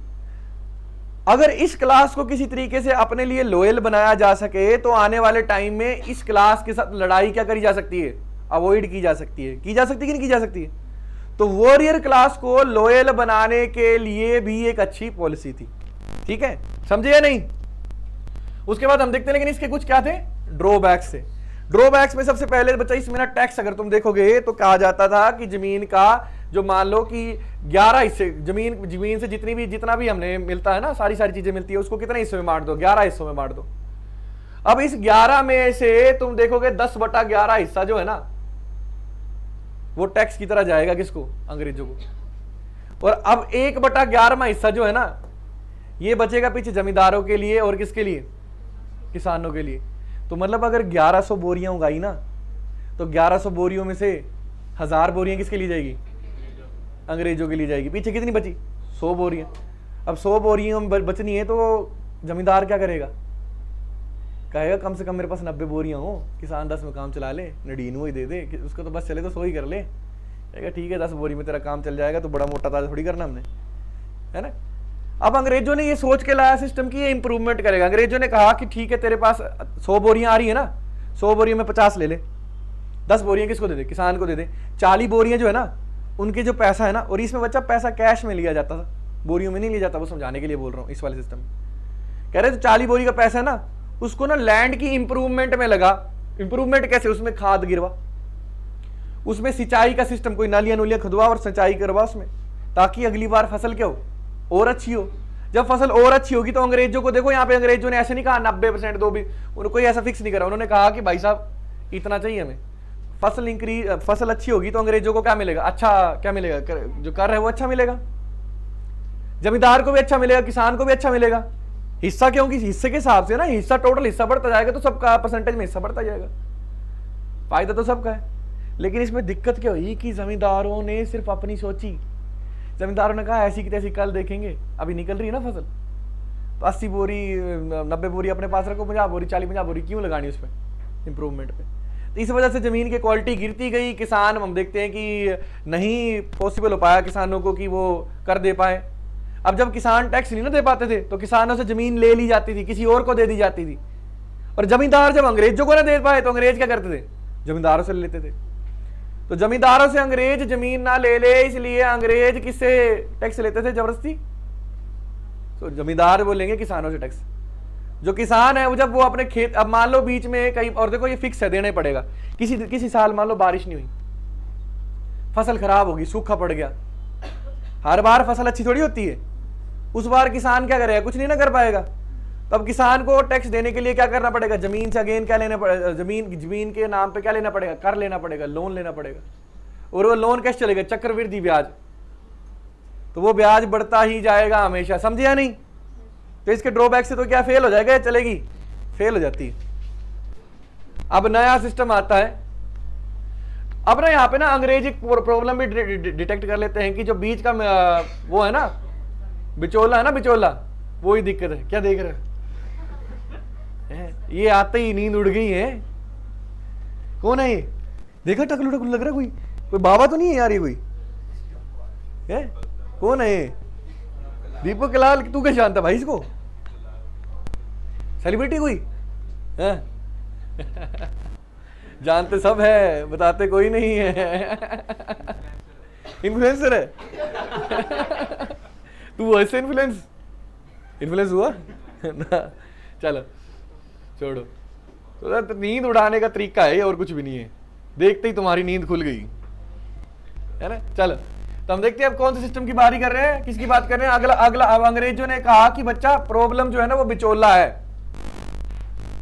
अगर इस क्लास को किसी तरीके से अपने लिए लॉयल बनाया जा सके तो आने वाले टाइम में इस क्लास के साथ लड़ाई क्या करी जा सकती है? अवॉइड की जा सकती है। की जा सकती है कि नहीं की जा सकती है? तो वॉरियर क्लास को लॉयल बनाने के लिए भी एक अच्छी पॉलिसी थी। ठीक है, समझे या नहीं? उसके बाद हम देखते हैं लेकिन इसके कुछ क्या थे? ड्रॉबैक्स थे। ड्रॉबैक्स में सबसे पहले बच्चा इसमें ना टैक्स अगर तुम देखोगे तो कहा जाता था कि जमीन का जो मान लो कि 11 हिस्से, जमीन से जितना भी हमने मिलता है ना, सारी चीजें मिलती है, उसको कितने हिस्सों में बांट दो? 11 हिस्सों में बांट दो। अब इस 11 में से तुम देखोगे 10/11 हिस्सा जो है ना, वो टैक्स की तरह जाएगा किसको? अंग्रेजों को। और अब 1/11वां हिस्सा जो है ना, ये बचेगा पीछे जमींदारों के लिए और किसके लिए? किसानों के लिए। तो मतलब अगर 1100 बोरियां उगाई ना, तो 1100 बोरियों में से 1000 बोरियां किसके लिए जाएगी? अंग्रेजों के लिए जाएगी। पीछे कितनी बची? 100 बोरियां। अब 100 बोरियां बचनी है तो जमींदार क्या करेगा? कहेगा कम से कम मेरे पास 90 बोरियां हो, किसान 10 में काम चला ले, नडीन वो ही दे दे, उसको तो बस चले तो 100 ही कर ले। कहेगा ठीक है 10 बोरी में तेरा काम चल जाएगा, तो बड़ा मोटा ताजा थोड़ी करना हमने, है ना। अब अंग्रेजों ने ये सोच के लाया सिस्टम की ये इंप्रूवमेंट करेगा। अंग्रेजों ने कहा कि ठीक है तेरे पास 100 बोरियां आ रही है ना, 100 बोरियों में 50 ले ले, 10 बोरियां किसको दे दे? किसान को दे दे। 40 बोरियां जो है ना, उनके जो पैसा है ना, और इसमें बच्चा पैसा कैश में लिया जाता था, बोरियों में नहीं लिया जाता, वो समझाने के लिए बोल रहा हूँ इस वाले सिस्टम में। कह रहे तो 40 बोरी का पैसा है ना, उसको ना लैंड की इंप्रूवमेंट में लगा। इंप्रूवमेंट कैसे? उसमें खाद गिरवा, उसमें सिंचाई का सिस्टम, कोई नालियां नूलियां खुदवा और सिंचाई करवा उसमें, ताकि अगली बार फसल क्या हो? और अच्छी हो। जब फसल और अच्छी होगी तो अंग्रेजों को देखो, यहाँ पे अंग्रेजों ने ऐसे नहीं कहा 90% दो भी, उन्होंने कोई ऐसा फिक्स नहीं करा। उन्होंने कहा कि भाई साहब इतना चाहिए हमें। फसल अच्छी होगी तो अंग्रेजों को क्या मिलेगा? अच्छा क्या मिलेगा? जो कर रहे हैं वो अच्छा मिलेगा, जमींदार को भी अच्छा मिलेगा, किसान को भी अच्छा मिलेगा। हिस्सा क्योंकि हिस्से के हिसाब से ना, हिस्सा टोटल हिस्सा बढ़ता जाएगा तो सबका परसेंटेज में हिस्सा बढ़ता जाएगा, फायदा तो सबका है। लेकिन इसमें दिक्कत क्या हुई कि जमींदारों ने सिर्फ अपनी सोची। जमींदारों ने कहा ऐसी की तैसी कल देखेंगे, अभी निकल रही है ना फसल, तो 80 बोरी 90 बोरी अपने पास रखो, 50 बोरी 40-50 बोरी क्यों लगानी उस पर इंप्रूवमेंट पे। तो इस वजह से जमीन की क्वालिटी गिरती गई। किसान, हम देखते हैं कि नहीं पॉसिबल हो पाया किसानों को कि वो कर दे पाए। अब जब किसान टैक्स नहीं ना दे पाते थे तो किसानों से जमीन ले ली जाती थी, किसी और को दे दी जाती थी। और जमींदार जब अंग्रेजों को ना दे पाए तो अंग्रेज क्या करते थे? जमींदारों से ले लेते थे। तो जमींदारों से अंग्रेज जमीन ना ले ले, इसलिए अंग्रेज किससे टैक्स लेते थे? जबरदस्ती। तो जमींदार बोलेंगे किसानों से टैक्स। जो किसान है वो जब वो अपने खेत, अब मान लो बीच में कहीं, और देखो ये फिक्स है, देना ही पड़ेगा। किसी साल मान लो बारिश नहीं हुई, फसल खराब होगी, सूखा पड़ गया, हर बार फसल अच्छी थोड़ी होती है। उस बार किसान क्या करेगा? कुछ नहीं ना कर पाएगा। तो अब किसान को टैक्स देने के लिए क्या करना पड़ेगा? जमीन से अगेन क्या लेना पड़ेगा? जमीन के नाम पे क्या लेना पड़ेगा? कर लेना पड़ेगा, लोन लेना पड़ेगा। और वो लोन कैसे चलेगा? चक्रवृद्धि ब्याज। तो वो ब्याज बढ़ता ही जाएगा हमेशा, समझे या नहीं? तो इसके ड्रॉबैक से तो क्या फेल हो जाएगा? चलेगी, फेल हो जाती है। अब नया सिस्टम आता है। अब ना यहाँ पे ना अंग्रेज एक प्रॉब्लम भी डिटेक्ट कर लेते हैं कि जो बीच का वो है ना, बिचौला है ना, बिचौला, वो ही दिक्कत है। क्या देख रहे हैं? ये आते ही नींद उड़ गई है। कौन है ये? देखा टकलू टकलू लग रहा है, कोई बाबा तो नहीं है यार ये? कोई है? कौन है ये? दीपक लाल। तू क्या जानता भाई इसको? सेलिब्रिटी कोई है? जानते सब है, बताते कोई नहीं है। इन्फ्लुएंसर है। तू ऐसे इन्फ्लुएंस हुआ ना? चलो छोड़ो। तो नींद उड़ाने का तरीका है और कुछ भी नहीं है। देखते ही तुम्हारी नींद खुल गई, है ना। चलो तो हम देखते हैं अब कौन से सिस्टम की बारी कर रहे हैं, किसकी बात कर रहे हैं। अगला अब अंग्रेजों ने कहा कि बच्चा प्रॉब्लम जो है ना वो बिचौला है,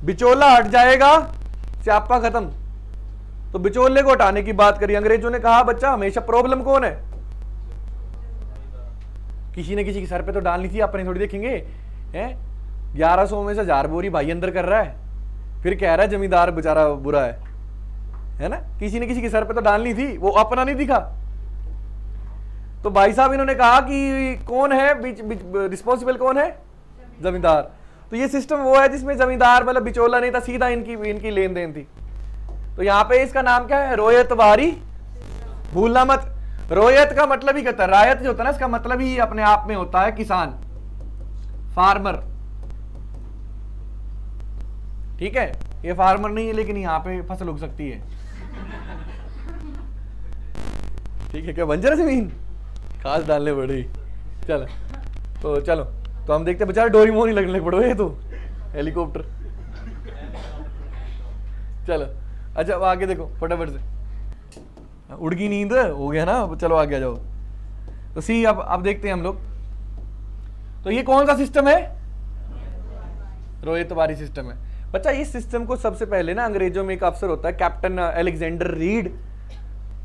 बिचौला हट जाएगा स्यापा खत्म। तो बिचौले को हटाने की बात करी अंग्रेजों ने। कहा बच्चा हमेशा प्रॉब्लम कौन है? किसी ने किसी के सर पे तो डालनी थी, अपने थोड़ी देखेंगे हैं। 1100 में से 1000 बोरी भाई अंदर कर रहा है, फिर कह रहा है जमींदार बेचारा बुरा है ना। किसी ने किसी के सर पे तो डालनी थी, वो अपना नहीं दिखा। तो भाई साहब इन्होंने कहा कि कौन है रिस्पॉन्सिबल, कौन है? जमींदार। तो ये सिस्टम वो है जिसमें जमींदार मतलब बिचौला नहीं था, सीधा इनकी लेन देन थी। तो यहां पे इसका नाम क्या है? रोयतवारी। भूलना मत, रोयत का मतलब ही कहता है, रायत जो होता है ना, इसका मतलब ही अपने आप में होता है किसान, फार्मर। ठीक है, ये फार्मर नहीं है लेकिन यहां पे फसल उग सकती है। ठीक है, क्या बंजर जमीन खास डालने पड़ी। चलो तो हम देखते हैं, बेचारा डोरेमोन ही लगने पड़ो ये तो, हेलीकॉप्टर। चलो अच्छा, अब आगे देखो फटाफट से, उड़ गई नींद, हो गया ना। चलो आगे आ जाओ। तो सी अब देखते हैं हम लोग। तो ये कौन सा सिस्टम है? रोयतवारी सिस्टम है बच्चा। इस सिस्टम को सबसे पहले ना अंग्रेजों में एक अफसर होता है कैप्टन अलेक्जेंडर रीड,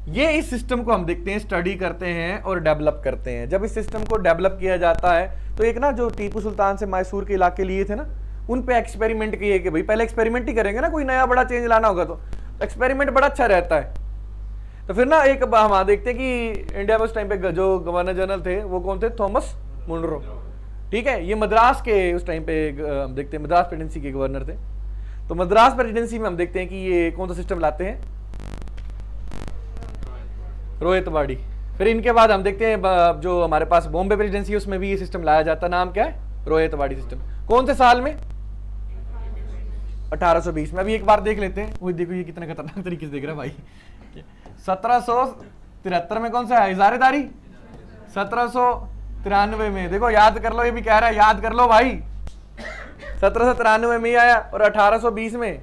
ये इस सिस्टम को हम देखते हैं, स्टडी करते हैं और डेवलप करते हैं। जब इस सिस्टम को डेवलप किया जाता है तो एक ना जो टीपू सुल्तान से मैसूर के इलाके लिए थे ना, उन पे एक्सपेरिमेंट किए कि भाई पहले एक्सपेरिमेंट ही करेंगे ना, कोई नया बड़ा चेंज लाना होगा तो एक्सपेरिमेंट बड़ा अच्छा रहता है। तो फिर ना एक हम देखते हैं कि इंडिया में उस टाइम पे जो गवर्नर जनरल थे वो कौन थे? Thomas Munro. ठीक है, ये मद्रास के उस टाइम पे हम देखते हैं मद्रास प्रेसिडेंसी के गवर्नर थे। तो मद्रास प्रेसिडेंसी में हम देखते हैं कि ये कौन सा सिस्टम लाते हैं? रोयतवाड़ी। फिर इनके बाद हम देखते हैं जो हमारे पास बॉम्बे प्रेसिडेंसी है उसमें भी ये सिस्टम लाया जाता है। नाम क्या है? रोयतवाड़ी सिस्टम। कौन से साल में? 1820 में। अभी एक बार देख लेते हैं। वो देखो ये कितना खतरनाक तरीके से देख रहा है भाई। 1773 में कौन सा है? इजारेदारी। 1793 में, देखो याद कर लो, ये भी कह रहा है याद कर लो भाई। 1793 में ही आया और 1820 में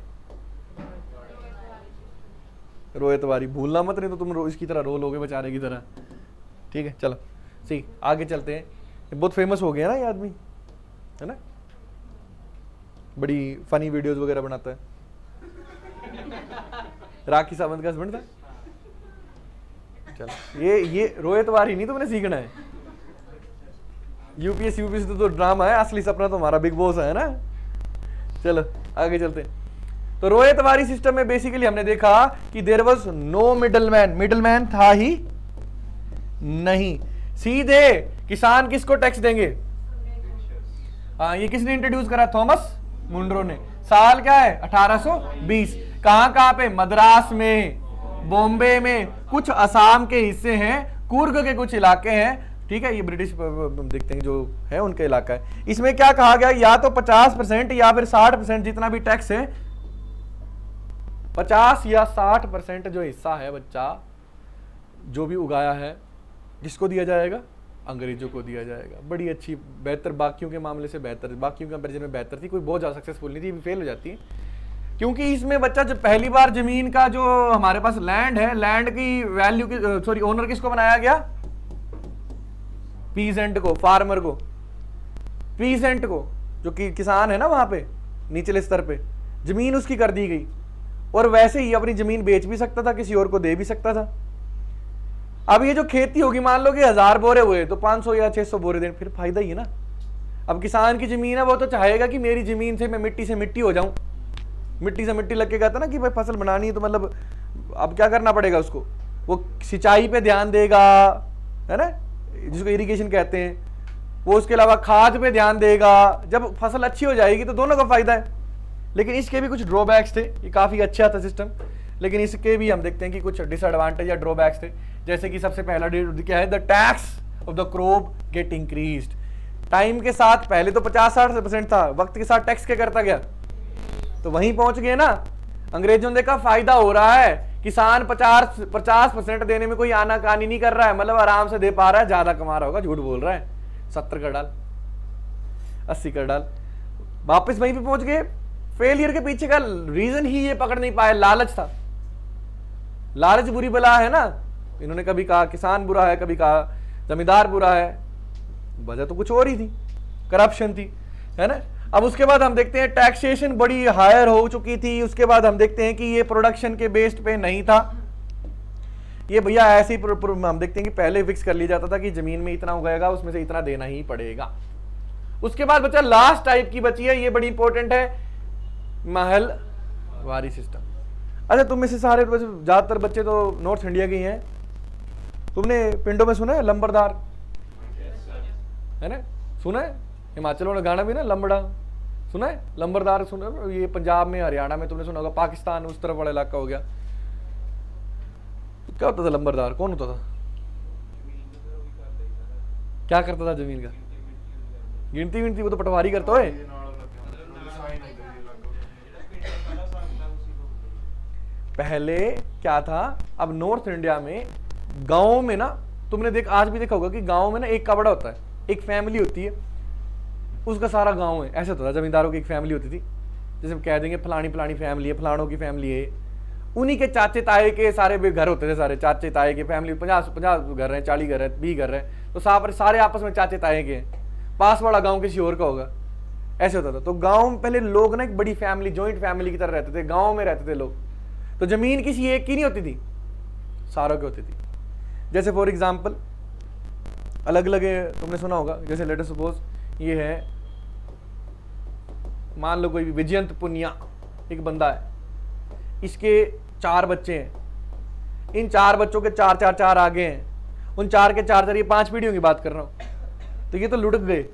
रोयतवारी। भूलना मत, नहीं तो तुम इसकी तरह रोल होगे बेचारे की तरह। ठीक है, चलो सी आगे चलते हैं। बहुत फेमस हो गया ना ये आदमी, है ना, बड़ी फनी वीडियोस वगैरह बनाता है। राखी सावंत का हस्बैंड था। चलो ये रोयतवारी नहीं तुमने सीखना है। यूपीएससी तो ड्रामा है, असली सपना तो हमारा बिग बॉस है ना। चलो आगे चलते हैं। तो रोयतवारी सिस्टम में बेसिकली हमने देखा कि there was no middleman, middleman था ही नहीं, सीधे किसान किसको टैक्स देंगे? हाँ, ये किसने इंट्रोड्यूस करा? थॉमस मुनरो ने। साल क्या है? 1820। कहां पे? मद्रास में, बॉम्बे में, कुछ असम के हिस्से हैं, कुर्ग के कुछ इलाके हैं। ठीक है, ये ब्रिटिश देखते हैं जो है उनका इलाका है। इसमें क्या कहा गया? या तो 50% या फिर 60% जितना भी टैक्स है, 50 या 60% जो हिस्सा है बच्चा जो भी उगाया है किसको दिया जाएगा? अंग्रेजों को दिया जाएगा। बड़ी अच्छी, बेहतर, बाकियों के मामले से बेहतर, बाकियों के कंपेरिजन में बेहतर थी। कोई बहुत ज़्यादा सक्सेसफुल नहीं थी, फेल हो जाती है। क्योंकि इसमें बच्चा जब पहली बार जमीन का जो हमारे पास लैंड है, लैंड की वैल्यू की सॉरी ओनर किसको बनाया गया? पीसेंट को, फार्मर को, पीसेंट को, जो कि किसान है ना वहां पे निचले स्तर पे, जमीन उसकी कर दी गई। और वैसे ही अपनी जमीन बेच भी सकता था, किसी और को दे भी सकता था। अब ये जो खेती होगी, मान लो कि 1000 बोरे हुए तो 500 या 600 बोरे दें, फिर फायदा ही है ना। अब किसान की जमीन है, वो तो चाहेगा कि मेरी जमीन से मैं मिट्टी से मिट्टी हो जाऊं। मिट्टी से मिट्टी लग के कहता ना कि भाई फसल बनानी है तो मतलब अब क्या करना पड़ेगा उसको? वो सिंचाई पे ध्यान देगा, है ना, जिसको इरिगेशन कहते हैं। वो उसके अलावा खाद पे ध्यान देगा। जब फसल अच्छी हो जाएगी तो दोनों का फायदा है। लेकिन इसके भी कुछ ड्रॉबैक्स थे। ये काफी अच्छा था सिस्टम, लेकिन इसके भी हम देखते हैं कि कुछ डिसएडवांटेज या ड्रॉबैक्स थे। जैसे कि सबसे पहला क्या है? The tax of the crop get increased. Time के साथ पहले तो 50-60% था, वक्त के साथ टैक्स क्या करता गया? तो वहीं पहुंच गए ना। अंग्रेजों ने देखा फायदा हो रहा है, किसान 50% देने में कोई आनाकानी नहीं कर रहा है, मतलब आराम से दे पा रहा है, ज्यादा कमा रहा होगा, झूठ बोल रहा है, 70 कर डाल, 80 कर डाल, वापस वहीं पे पहुंच गए। फेलियर के पीछे का रीजन ही ये पकड़ नहीं पाए, लालच था। लालच बुरी बला है ना। इन्होंने कभी कहा किसान बुरा है, कभी कहा जमींदार बुरा है, वजह तो कुछ और ही थी, करप्शन थी, है ना। अब उसके बाद हम देखते हैं टैक्सेशन बड़ी हायर हो चुकी थी। उसके बाद हम देखते हैं कि ये प्रोडक्शन के बेस्ड पे नहीं था, ये भैया ऐसे ही हम देखते हैं कि पहले फिक्स कर लिया जाता था कि जमीन में इतना उगाएगा, उसमें से इतना देना ही पड़ेगा। उसके बाद बचा लास्ट टाइप की बची है, ये बड़ी इंपॉर्टेंट है, महलवारी सिस्टम। अच्छा, तुम में से सारे ज्यादातर बच्चे तो नॉर्थ इंडिया के ही हैं, तुमने पिंडों में सुना है लंबरदार, है ना, सुना है? हिमाचल वाला गाना भी ना, लंबड़ा, सुना है? लंबरदार सुना है? ये पंजाब में, हरियाणा में तुमने सुना होगा, पाकिस्तान उस तरफ वाला इलाका हो गया। क्या होता था लंबरदार, कौन होता था, क्या करता था जमीन का? गिनती विनती, वो तो पटवारी करता है। पहले क्या था, अब नॉर्थ इंडिया में गांव में ना, तुमने आज भी देखा होगा कि गांव में ना एक कबड़ा होता है, एक फैमिली होती है, उसका सारा गांव है, ऐसे होता था। जमींदारों की एक फैमिली होती थी, जैसे हम कह देंगे फलानी फलानी फैमिली है, फलानों की फैमिली है, उन्हीं के चाचे ताए के सारे घर होते थे, सारे चाचे ताए के फैमिली, 50 घर हैं, 40 घर है, 20 घर है, तो सारे आपस में चाचे ताए के हैं, पास वाला गांव किसी और का होगा, ऐसे होता था। तो गांव में पहले लोग ना एक बड़ी फैमिली, जॉइंट फैमिली की तरह रहते थे, गांव में रहते थे लोग। तो जमीन किसी एक की नहीं होती थी, सारों की होती थी। जैसे फॉर एग्जाम्पल अलग अलग, तुमने सुना होगा, जैसे लेट अस सपोज ये है, मान लो कोई विजयंत पुनिया एक बंदा है, इसके 4 बच्चे हैं, इन 4 बच्चों के 4 आगे हैं, उन 4 के 4, ये 5 पीढ़ियों की बात कर रहा हूं। तो ये तो लुढ़क गए,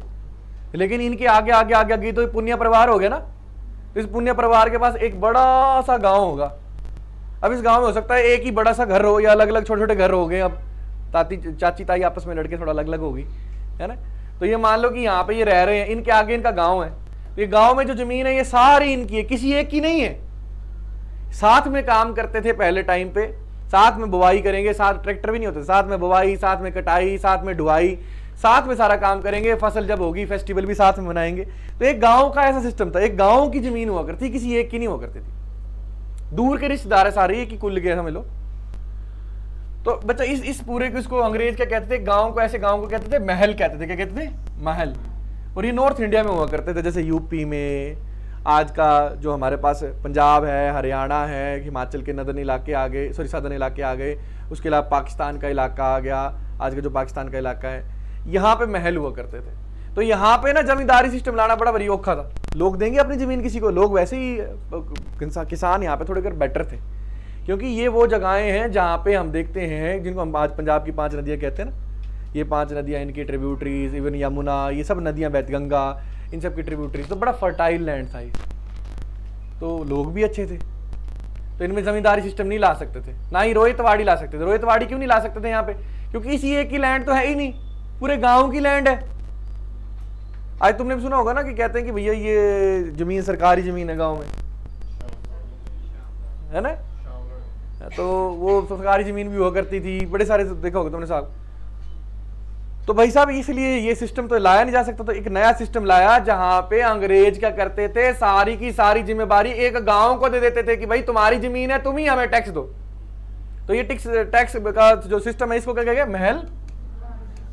लेकिन इनके आगे आगे आगे आगे तो पुनिया परिवार हो गया ना। तो इस पुनिया परिवार के पास एक बड़ा सा गांव होगा। अब इस गांव में हो सकता है एक ही बड़ा सा घर हो, या अलग अलग छोटे छोटे घर हो गए, अब चाची ताई आपस में लड़के थोड़ा अलग अलग होगी, है ना। तो ये मान लो कि यहाँ पे ये रह रहे हैं, इनके आगे इनका गाँव है, तो ये गाँव में जो जमीन है ये सारी इनकी है, किसी एक की नहीं है। साथ में काम करते थे पहले टाइम पे, साथ में बुवाई करेंगे, साथ ट्रैक्टर भी नहीं होते, साथ में बुवाई, साथ में कटाई, साथ में ढुआई, साथ में सारा काम करेंगे, फसल जब होगी फेस्टिवल भी साथ में मनाएंगे। तो एक गांव का ऐसा सिस्टम था, एक गांव की जमीन हुआ करती, किसी एक की नहीं हुआ करती थी। दूर के रिश्तेदार है सारे, एक ही कुल के समझ लो। तो बच्चा इस पूरे को, इसको अंग्रेज क्या कहते थे, गांव को, ऐसे गांव को कहते थे महल, कहते थे, क्या कहते थे, महल। और ये नॉर्थ इंडिया में हुआ करते थे, जैसे यूपी में, आज का जो हमारे पास पंजाब है, हरियाणा है, हिमाचल के नदर्न इलाके आ गए, सदर्न इलाके आ गए, उसके अलावा पाकिस्तान का इलाका आ गया, आज का जो पाकिस्तान का इलाका है, यहाँ पे महल हुआ करते थे। तो यहाँ पे ना जमींदारी सिस्टम लाना बड़ा बड़ी औखा था। लोग देंगे अपनी जमीन किसी को, लोग वैसे ही किसान यहाँ पे थोड़े कर बेटर थे, क्योंकि ये वो जगहें हैं जहाँ पे हम देखते हैं, जिनको हम आज पंजाब की 5 नदियाँ कहते हैं ना, ये 5 नदियाँ, इनकी ट्रिब्यूटरीज, इवन यमुना, ये सब नदियाँ, गंगा, इन सब की ट्रिब्यूटरीज, तो बड़ा फर्टाइल लैंड था ये। तो लोग भी अच्छे थे, तो इनमें जमींदारी सिस्टम नहीं ला सकते थे, ना ही रोहितवाड़ी ला सकते थे। रोहितवाड़ी क्यों नहीं ला सकते थे यहाँ पे, क्योंकि इसी एक की लैंड तो है ही नहीं, पूरे गांव की लैंड है। आज तुमने भी सुना होगा ना कि कहते हैं कि भैया ये जमीन सरकारी जमीन है गांव में, है ना। तो वो सरकारी जमीन भी हुआ करती थी, बड़े सारे देखा होगा तुमने साहब। तो भाई साहब इसलिए ये सिस्टम तो लाया नहीं जा सकता, तो एक नया सिस्टम लाया जहां पे अंग्रेज क्या करते थे, सारी की सारी जिम्मेदारी एक गांव को दे देते थे कि भाई तुम्हारी जमीन है, तुम ही हमें टैक्स दो। तो ये टैक्स का जो सिस्टम है, इसको क्या कहेंगे,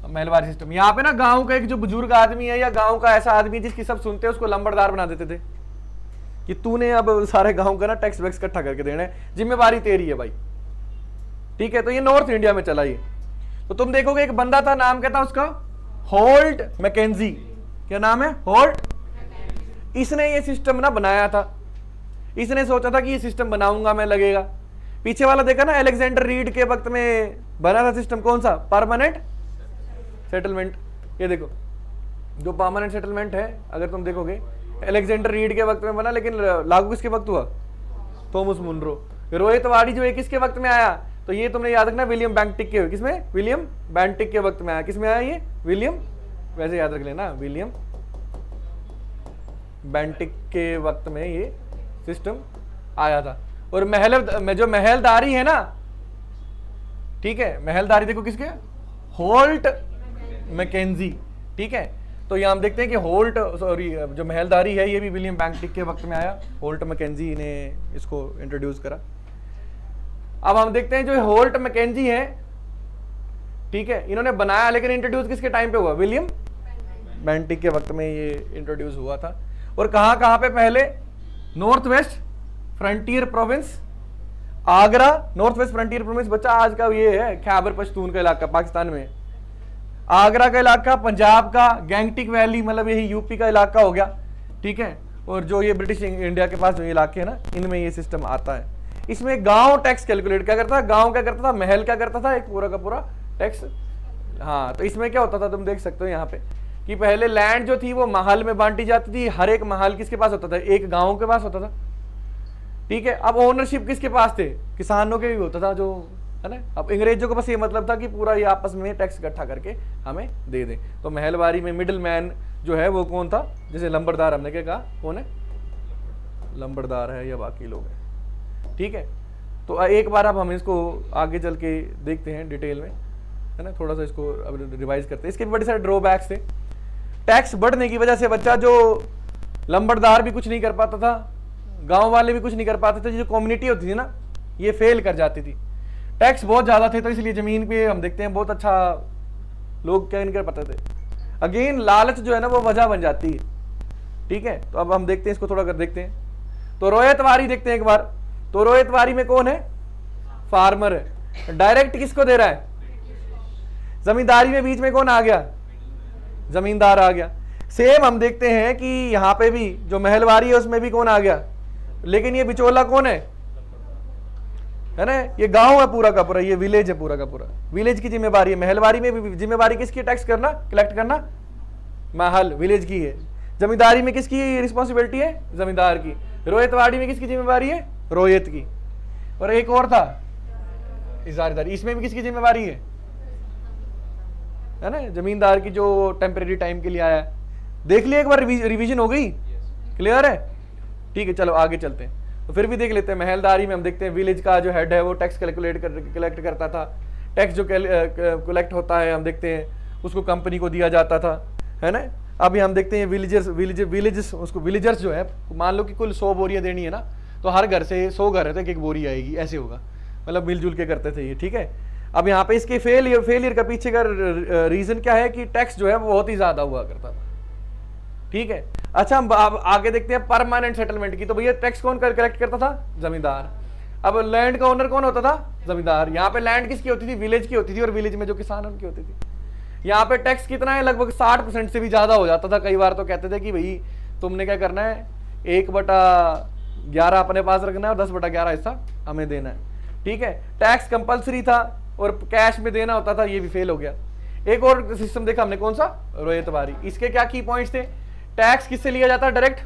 महलवारी सिस्टम। यहाँ पे ना गांव का एक जो बुजुर्ग आदमी है, या गांव का ऐसा आदमी जिसकी सब सुनते हैं, उसको लंबरदार बना देते थे कि तूने अब सारे गांव का ना टैक्स वैक्स इकट्ठा करके देना है, जिम्मेवारी तेरी है भाई, ठीक है। तो ये नॉर्थ इंडिया में चला ये। तो तुम देखोगे एक बंदा था, नाम क्या था उसका, होल्ट मैकेंजी। क्या नाम है, होल्ट। इसने ये सिस्टम ना बनाया था, इसने सोचा था कि ये सिस्टम बनाऊंगा मैं, लगेगा। पीछे वाला देखा ना, अलेक्जेंडर रीड के वक्त में बना था सिस्टम, कौन सा, परमानेंट सेटलमेंट। ये देखो जो परमानेंट सेटलमेंट है, अगर तुम देखोगे अलेक्जेंडर रीड के वक्त में बना, लेकिन लागू किसके वक्त हुआ, थॉमस मुनरो। रोहितवाड़ी जो है किसके वक्त में आया, तो ये तुमने याद रखना, विलियम बेंटिक के, किसमें, विलियम बेंटिक के वक्त में आया। किसमें आया ये, विलियम, वैसे याद रख लेना, विलियम बेंटिक के वक्त में ये सिस्टम आया था। और जो महलदारी है ना, ठीक है, महलदारी देखो किसके, होल्ट मैकेंजी, ठीक है। तो यहाँ हम देखते हैं कि होल्ट, सॉरी, जो महलदारी है ये भी विलियम बेंटिक के वक्त में आया, होल्ट मैकेंजी ने इसको इंट्रोड्यूस करा। अब हम देखते हैं जो होल्ट मैकेंजी है, ठीक है, इन्होंने बनाया, लेकिन इंट्रोड्यूस किसके टाइम पे हुआ, विलियम बेंटिक के वक्त में ये इंट्रोड्यूस हुआ था। और कहां कहां पे, पहले north west frontier province, Agra north west frontier province बच्चा आज का ये है खैबर पख्तून का इलाका पाकिस्तान में। आगरा का इलाका पंजाब का, गैंगटिक वैली मतलब यही यूपी का इलाका हो गया, ठीक है। और जो ये ब्रिटिश इंडिया के पास जो इलाके हैं ना, इनमें ये सिस्टम आता है। इसमें गांव टैक्स कैलकुलेट क्या करता था, गांव क्या करता था, महल क्या करता था, एक पूरा का पूरा टैक्स। हाँ, तो इसमें क्या होता था तुम देख सकते हो यहाँ पे कि पहले लैंड जो थी वो महल में बांटी जाती थी। हर एक महल किसके पास होता था, एक गांव के पास होता था, ठीक है। अब ओनरशिप किसके पास थे, किसानों के भी होता था, जो है ना। अब अंग्रेजों को बस ये मतलब था कि पूरा ये आपस में टैक्स इकट्ठा करके हमें दे दें। तो महलवारी में मिडिल मैन जो है वो कौन था, जैसे लंबरदार हमने क्या कहा, कौन है, लंबरदार है या बाकी लोग हैं, ठीक है। तो एक बार अब हम इसको आगे चल के देखते हैं डिटेल में, है ना, थोड़ा सा इसको अब रिवाइज करते हैं। इसके भी बड़े सारे ड्रॉबैक्स थे। टैक्स बढ़ने की वजह से बच्चा जो लंबरदार भी कुछ नहीं कर पाता था, गांव वाले भी कुछ नहीं कर पाते थे, जो कम्युनिटी होती थी ना ये फेल कर जाती थी। टैक्स बहुत ज़्यादा थे, तो इसलिए ज़मीन पे हम देखते हैं बहुत अच्छा लोग क्या नहीं कर पाते थे। अगेन लालच जो है ना वो वजह बन जाती है, ठीक है। तो अब हम देखते हैं इसको थोड़ा कर देखते हैं। तो रोयतवारी देखते हैं एक बार। तो रोयतवारी में कौन है, फार्मर है। डायरेक्ट किसको दे रहा है, जमींदारी में बीच में कौन आ गया, जमींदार आ गया। सेम हम देखते हैं कि यहां पे भी जो महलवारी है उसमें भी कौन आ गया, लेकिन ये बिचौला कौन है ना, ये गांव है पूरा का पूरा, ये विलेज है पूरा का पूरा, विलेज की जिम्मेवारी है। महलवारी में भी जिम्मेवारी किसकी, टैक्स करना, कलेक्ट करना, महल विलेज की है। जमींदारी में किसकी रिस्पॉन्सिबिलिटी है, जमींदार की। रोयतवाड़ी में किसकी जिम्मेवारी है, रोयत की। और एक और था इजारेदारी, इसमें भी किसकी जिम्मेवारी है ना, जमींदार की, जो टेम्परेरी टाइम के लिए आया है। देख लिया एक बार, रिवीजन हो गई, क्लियर है, ठीक है। चलो आगे चलते हैं। तो फिर भी देख लेते हैं। महलदारी में हम देखते हैं विलेज का जो हेड है वो टैक्स कलेक्ट करता था। टैक्स जो कलेक्ट होता है हम देखते हैं उसको कंपनी को दिया जाता था, है ना। अभी हम देखते हैं विलेजेस उसको विलेजर्स जो है, मान लो कि कुल 100 बोरियां देनी है ना, तो हर घर से 100 घर है तो एक बोरी आएगी, ऐसे होगा, मतलब मिलजुल के करते थे ये, ठीक है। अब यहाँ पे इसके फेलियर का पीछे का रीजन क्या है कि टैक्स जो है वो बहुत ही ज्यादा हुआ करता था, ठीक है। अच्छा, हम आगे देखते हैं परमानेंट सेटलमेंट की। तो भैया टैक्स कौन कलेक्ट करता था, जमींदार। अब लैंड का ओनर कौन होता था, जमींदार। यहाँ पे लैंड किसकी होती थी, विलेज की होती थी, और विलेज में जो किसान उनकी होती थी। यहाँ पे टैक्स कितना है, लगभग 60% से भी ज्यादा हो जाता था। कई बार तो कहते थे कि भाई तुमने क्या करना है, 1/11 अपने पास रखना है और 10/11 हिस्सा हमें देना है, ठीक है। टैक्स कंपल्सरी था और कैश में देना होता था, ये भी फेल हो गया। एक और सिस्टम देखा हमने, कौन सा, रोयतवारी। इसके क्या की पॉइंट्स थे, टैक्स किससे लिया जाता है, डायरेक्ट।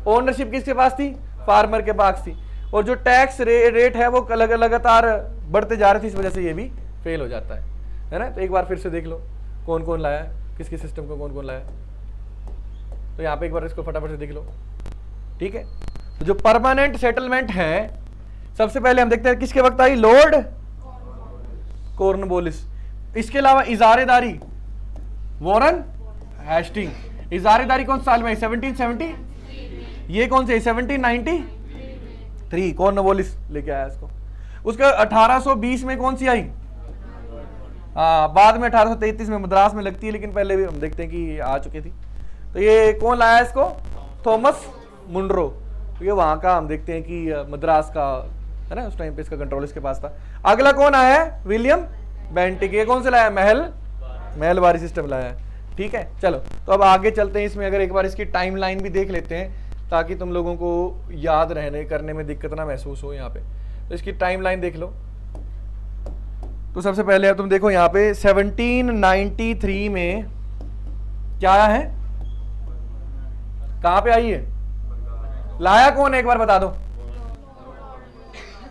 ओनरशिप किसके पास थी, फार्मर के पास थी। और जो टैक्स रेट है वो लगातार बढ़ते जा रहे थे, इस वजह से ये भी फेल हो जाता है ना। तो एक बार फिर से देख लो कौन कौन लाया है, किसके सिस्टम को कौन कौन लाया। तो यहाँ पे एक बार इसको फटाफट से देख लो, ठीक है। तो जो परमानेंट सेटलमेंट है, सबसे पहले हम देखते हैं किसके वक्त आई, लॉर्ड कॉर्नवालिस। इसके अलावा इजारेदारी, वॉरेन हेस्टिंग। इजारेदारी कौन साल में, 1770। ये कौन से, 1793, कॉर्नवालिस लेके आया इसको। उसका 1820 में कौन सी आई, हाँ बाद में 1833 में मद्रास में लगती है, लेकिन पहले भी हम देखते हैं कि ये आ चुकी थी। तो ये कौन लाया इसको, थॉमस मुनरो। तो ये वहां का हम देखते हैं कि मद्रास का है ना, उस टाइम पे इसका कंट्रोल इसके पास था। अगला कौन आया है, विलियम बेंटिक। ये कौन से लाया, महलवारी सिस्टम लाया है, ठीक है। चलो तो अब आगे चलते हैं। इसमें अगर एक बार इसकी टाइमलाइन भी देख लेते हैं ताकि तुम लोगों को याद रहने करने में दिक्कत ना महसूस हो। यहाँ पे तो इसकी टाइमलाइन देख लो। तो सबसे पहले अब तुम देखो यहाँ पे 1793 में क्या आया है, कहां पे आई है, लाया कौन है एक बार बता दो,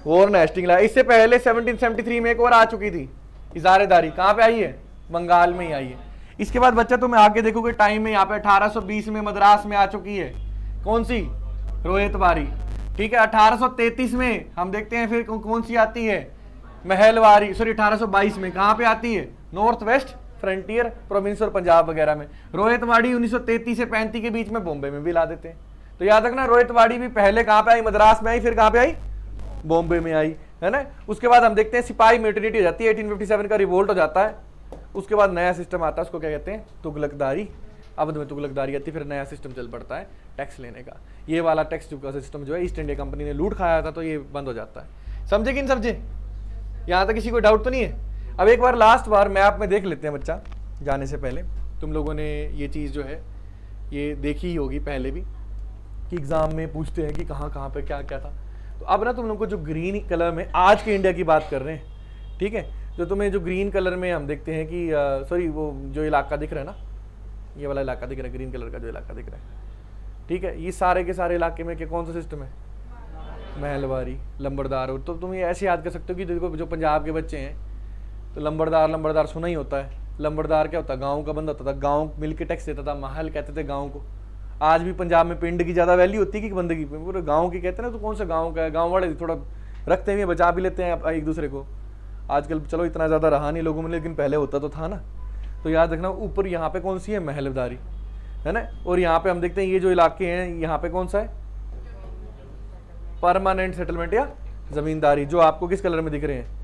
वॉरेन हेस्टिंग लाया। इससे पहले 1773 में एक और आ चुकी थी इजारेदारी, कहां पे आई है, बंगाल में ही आई है। इसके बाद बच्चा तुम्हें आगे देखोगे टाइम में यहाँ पे 1820 में मद्रास में आ चुकी है, कौन सी, रोयतवारी, ठीक है। 1833 में हम देखते हैं फिर कौन सी आती है, महलवारी। सॉरी 1822 में कहां पे आती है, नॉर्थ वेस्ट फ्रंटियर प्रोविंस और पंजाब वगैरह में। रोयतवाड़ी 1933 से 35 के बीच में बॉम्बे में भी ला देते हैं। तो याद रखना रोयतवाड़ी भी पहले कहां पे आई, मद्रास में आई, फिर कहां पे आई, बॉम्बे में आई, है ना। उसके बाद हम देखते हैं सिपाही म्यूटिनी हो जाती है, 1857 का रिवोल्ट हो जाता है। उसके बाद नया सिस्टम आता है, उसको क्या कहते हैं, तुगलकदारी। अवध में तुगलकदारी आती है, फिर नया सिस्टम चल पड़ता है टैक्स लेने का। ये वाला टैक्स सिस्टम जो है ईस्ट इंडिया कंपनी ने लूट खाया था, तो ये बंद हो जाता है। समझे कि नहीं समझे? यहाँ तक किसी को डाउट तो नहीं है? अब एक बार लास्ट बार मैप में देख लेते हैं बच्चा, जाने से पहले। तुम लोगों ने ये चीज़ जो है ये देखी ही होगी पहले भी, कि एग्ज़ाम में पूछते हैं कि कहाँ कहाँ पे क्या क्या था। तो अब ना तुम लोग को जो ग्रीन कलर में, आज के इंडिया की बात कर रहे हैं, ठीक है, जो तुम्हें जो ग्रीन कलर में हम देखते हैं कि सॉरी वो जो इलाका दिख रहा है ना, ये वाला इलाका दिख रहा है, ग्रीन कलर का जो इलाका दिख रहा है, ठीक है, ये सारे के सारे इलाके में कौन सा सिस्टम है? महलवारी, लंबरदार। और तो तुम ये ऐसे याद कर सकते हो कि देखो जो पंजाब के बच्चे हैं तो लंबरदार सुना ही होता है। लंबरदार क्या होता है? गाँव का बंदा होता था, गाँव मिल के टैक्स देता था, महल कहते थे गाँव को। आज भी पंजाब में पिंड की ज़्यादा वैल्यू होती है कि बंदे की? पूरे गाँव की कहते हैं ना, तो कौन सा गाँव का है? गाँव वाले थोड़ा रखते हैं, बचा भी लेते हैं एक दूसरे को। आजकल चलो इतना ज़्यादा रहा नहीं लोगों में, लेकिन पहले होता तो था ना। तो याद रखना, ऊपर यहाँ पे कौन सी है? महलदारी, है ना। और यहाँ पे हम देखते हैं ये जो इलाके हैं, यहाँ पे कौन सा है? परमानेंट सेटलमेंट या जमींदारी, जो आपको किस कलर में दिख रहे हैं,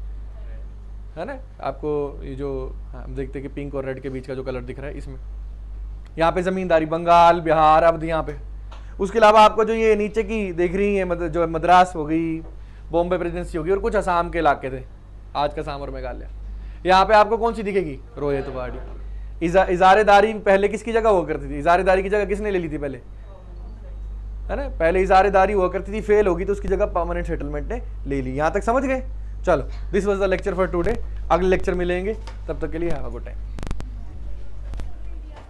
है ना। आपको ये जो हम देखते हैं कि पिंक और रेड के बीच का जो कलर दिख रहा है, इसमें यहाँ पे जमींदारी, बंगाल, बिहार, अवध यहाँ पे। उसके अलावा आपको जो ये नीचे की देख रही है, मतलब जो मद्रास हो गई, बॉम्बे प्रेसिडेंसी होगी, और कुछ असम के इलाके थे, आज का असम और मेघालय। यहाँ पे आपको कौन सी दिखेगी? रोहितवाड़ी। इजारेदारी पहले किसकी जगह हुआ करती थी? इजारेदारी की जगह किसने ले ली थी पहले, है ना। पहले इजारेदारी हुआ करती थी, फेल होगी तो उसकी जगह परमानेंट सेटलमेंट ने ले ली। यहाँ तक समझ गए? चलो, this was the lecture for today. अगले लेक्चर मिलेंगे, तब तक के लिए हैव अ गुड टाइम।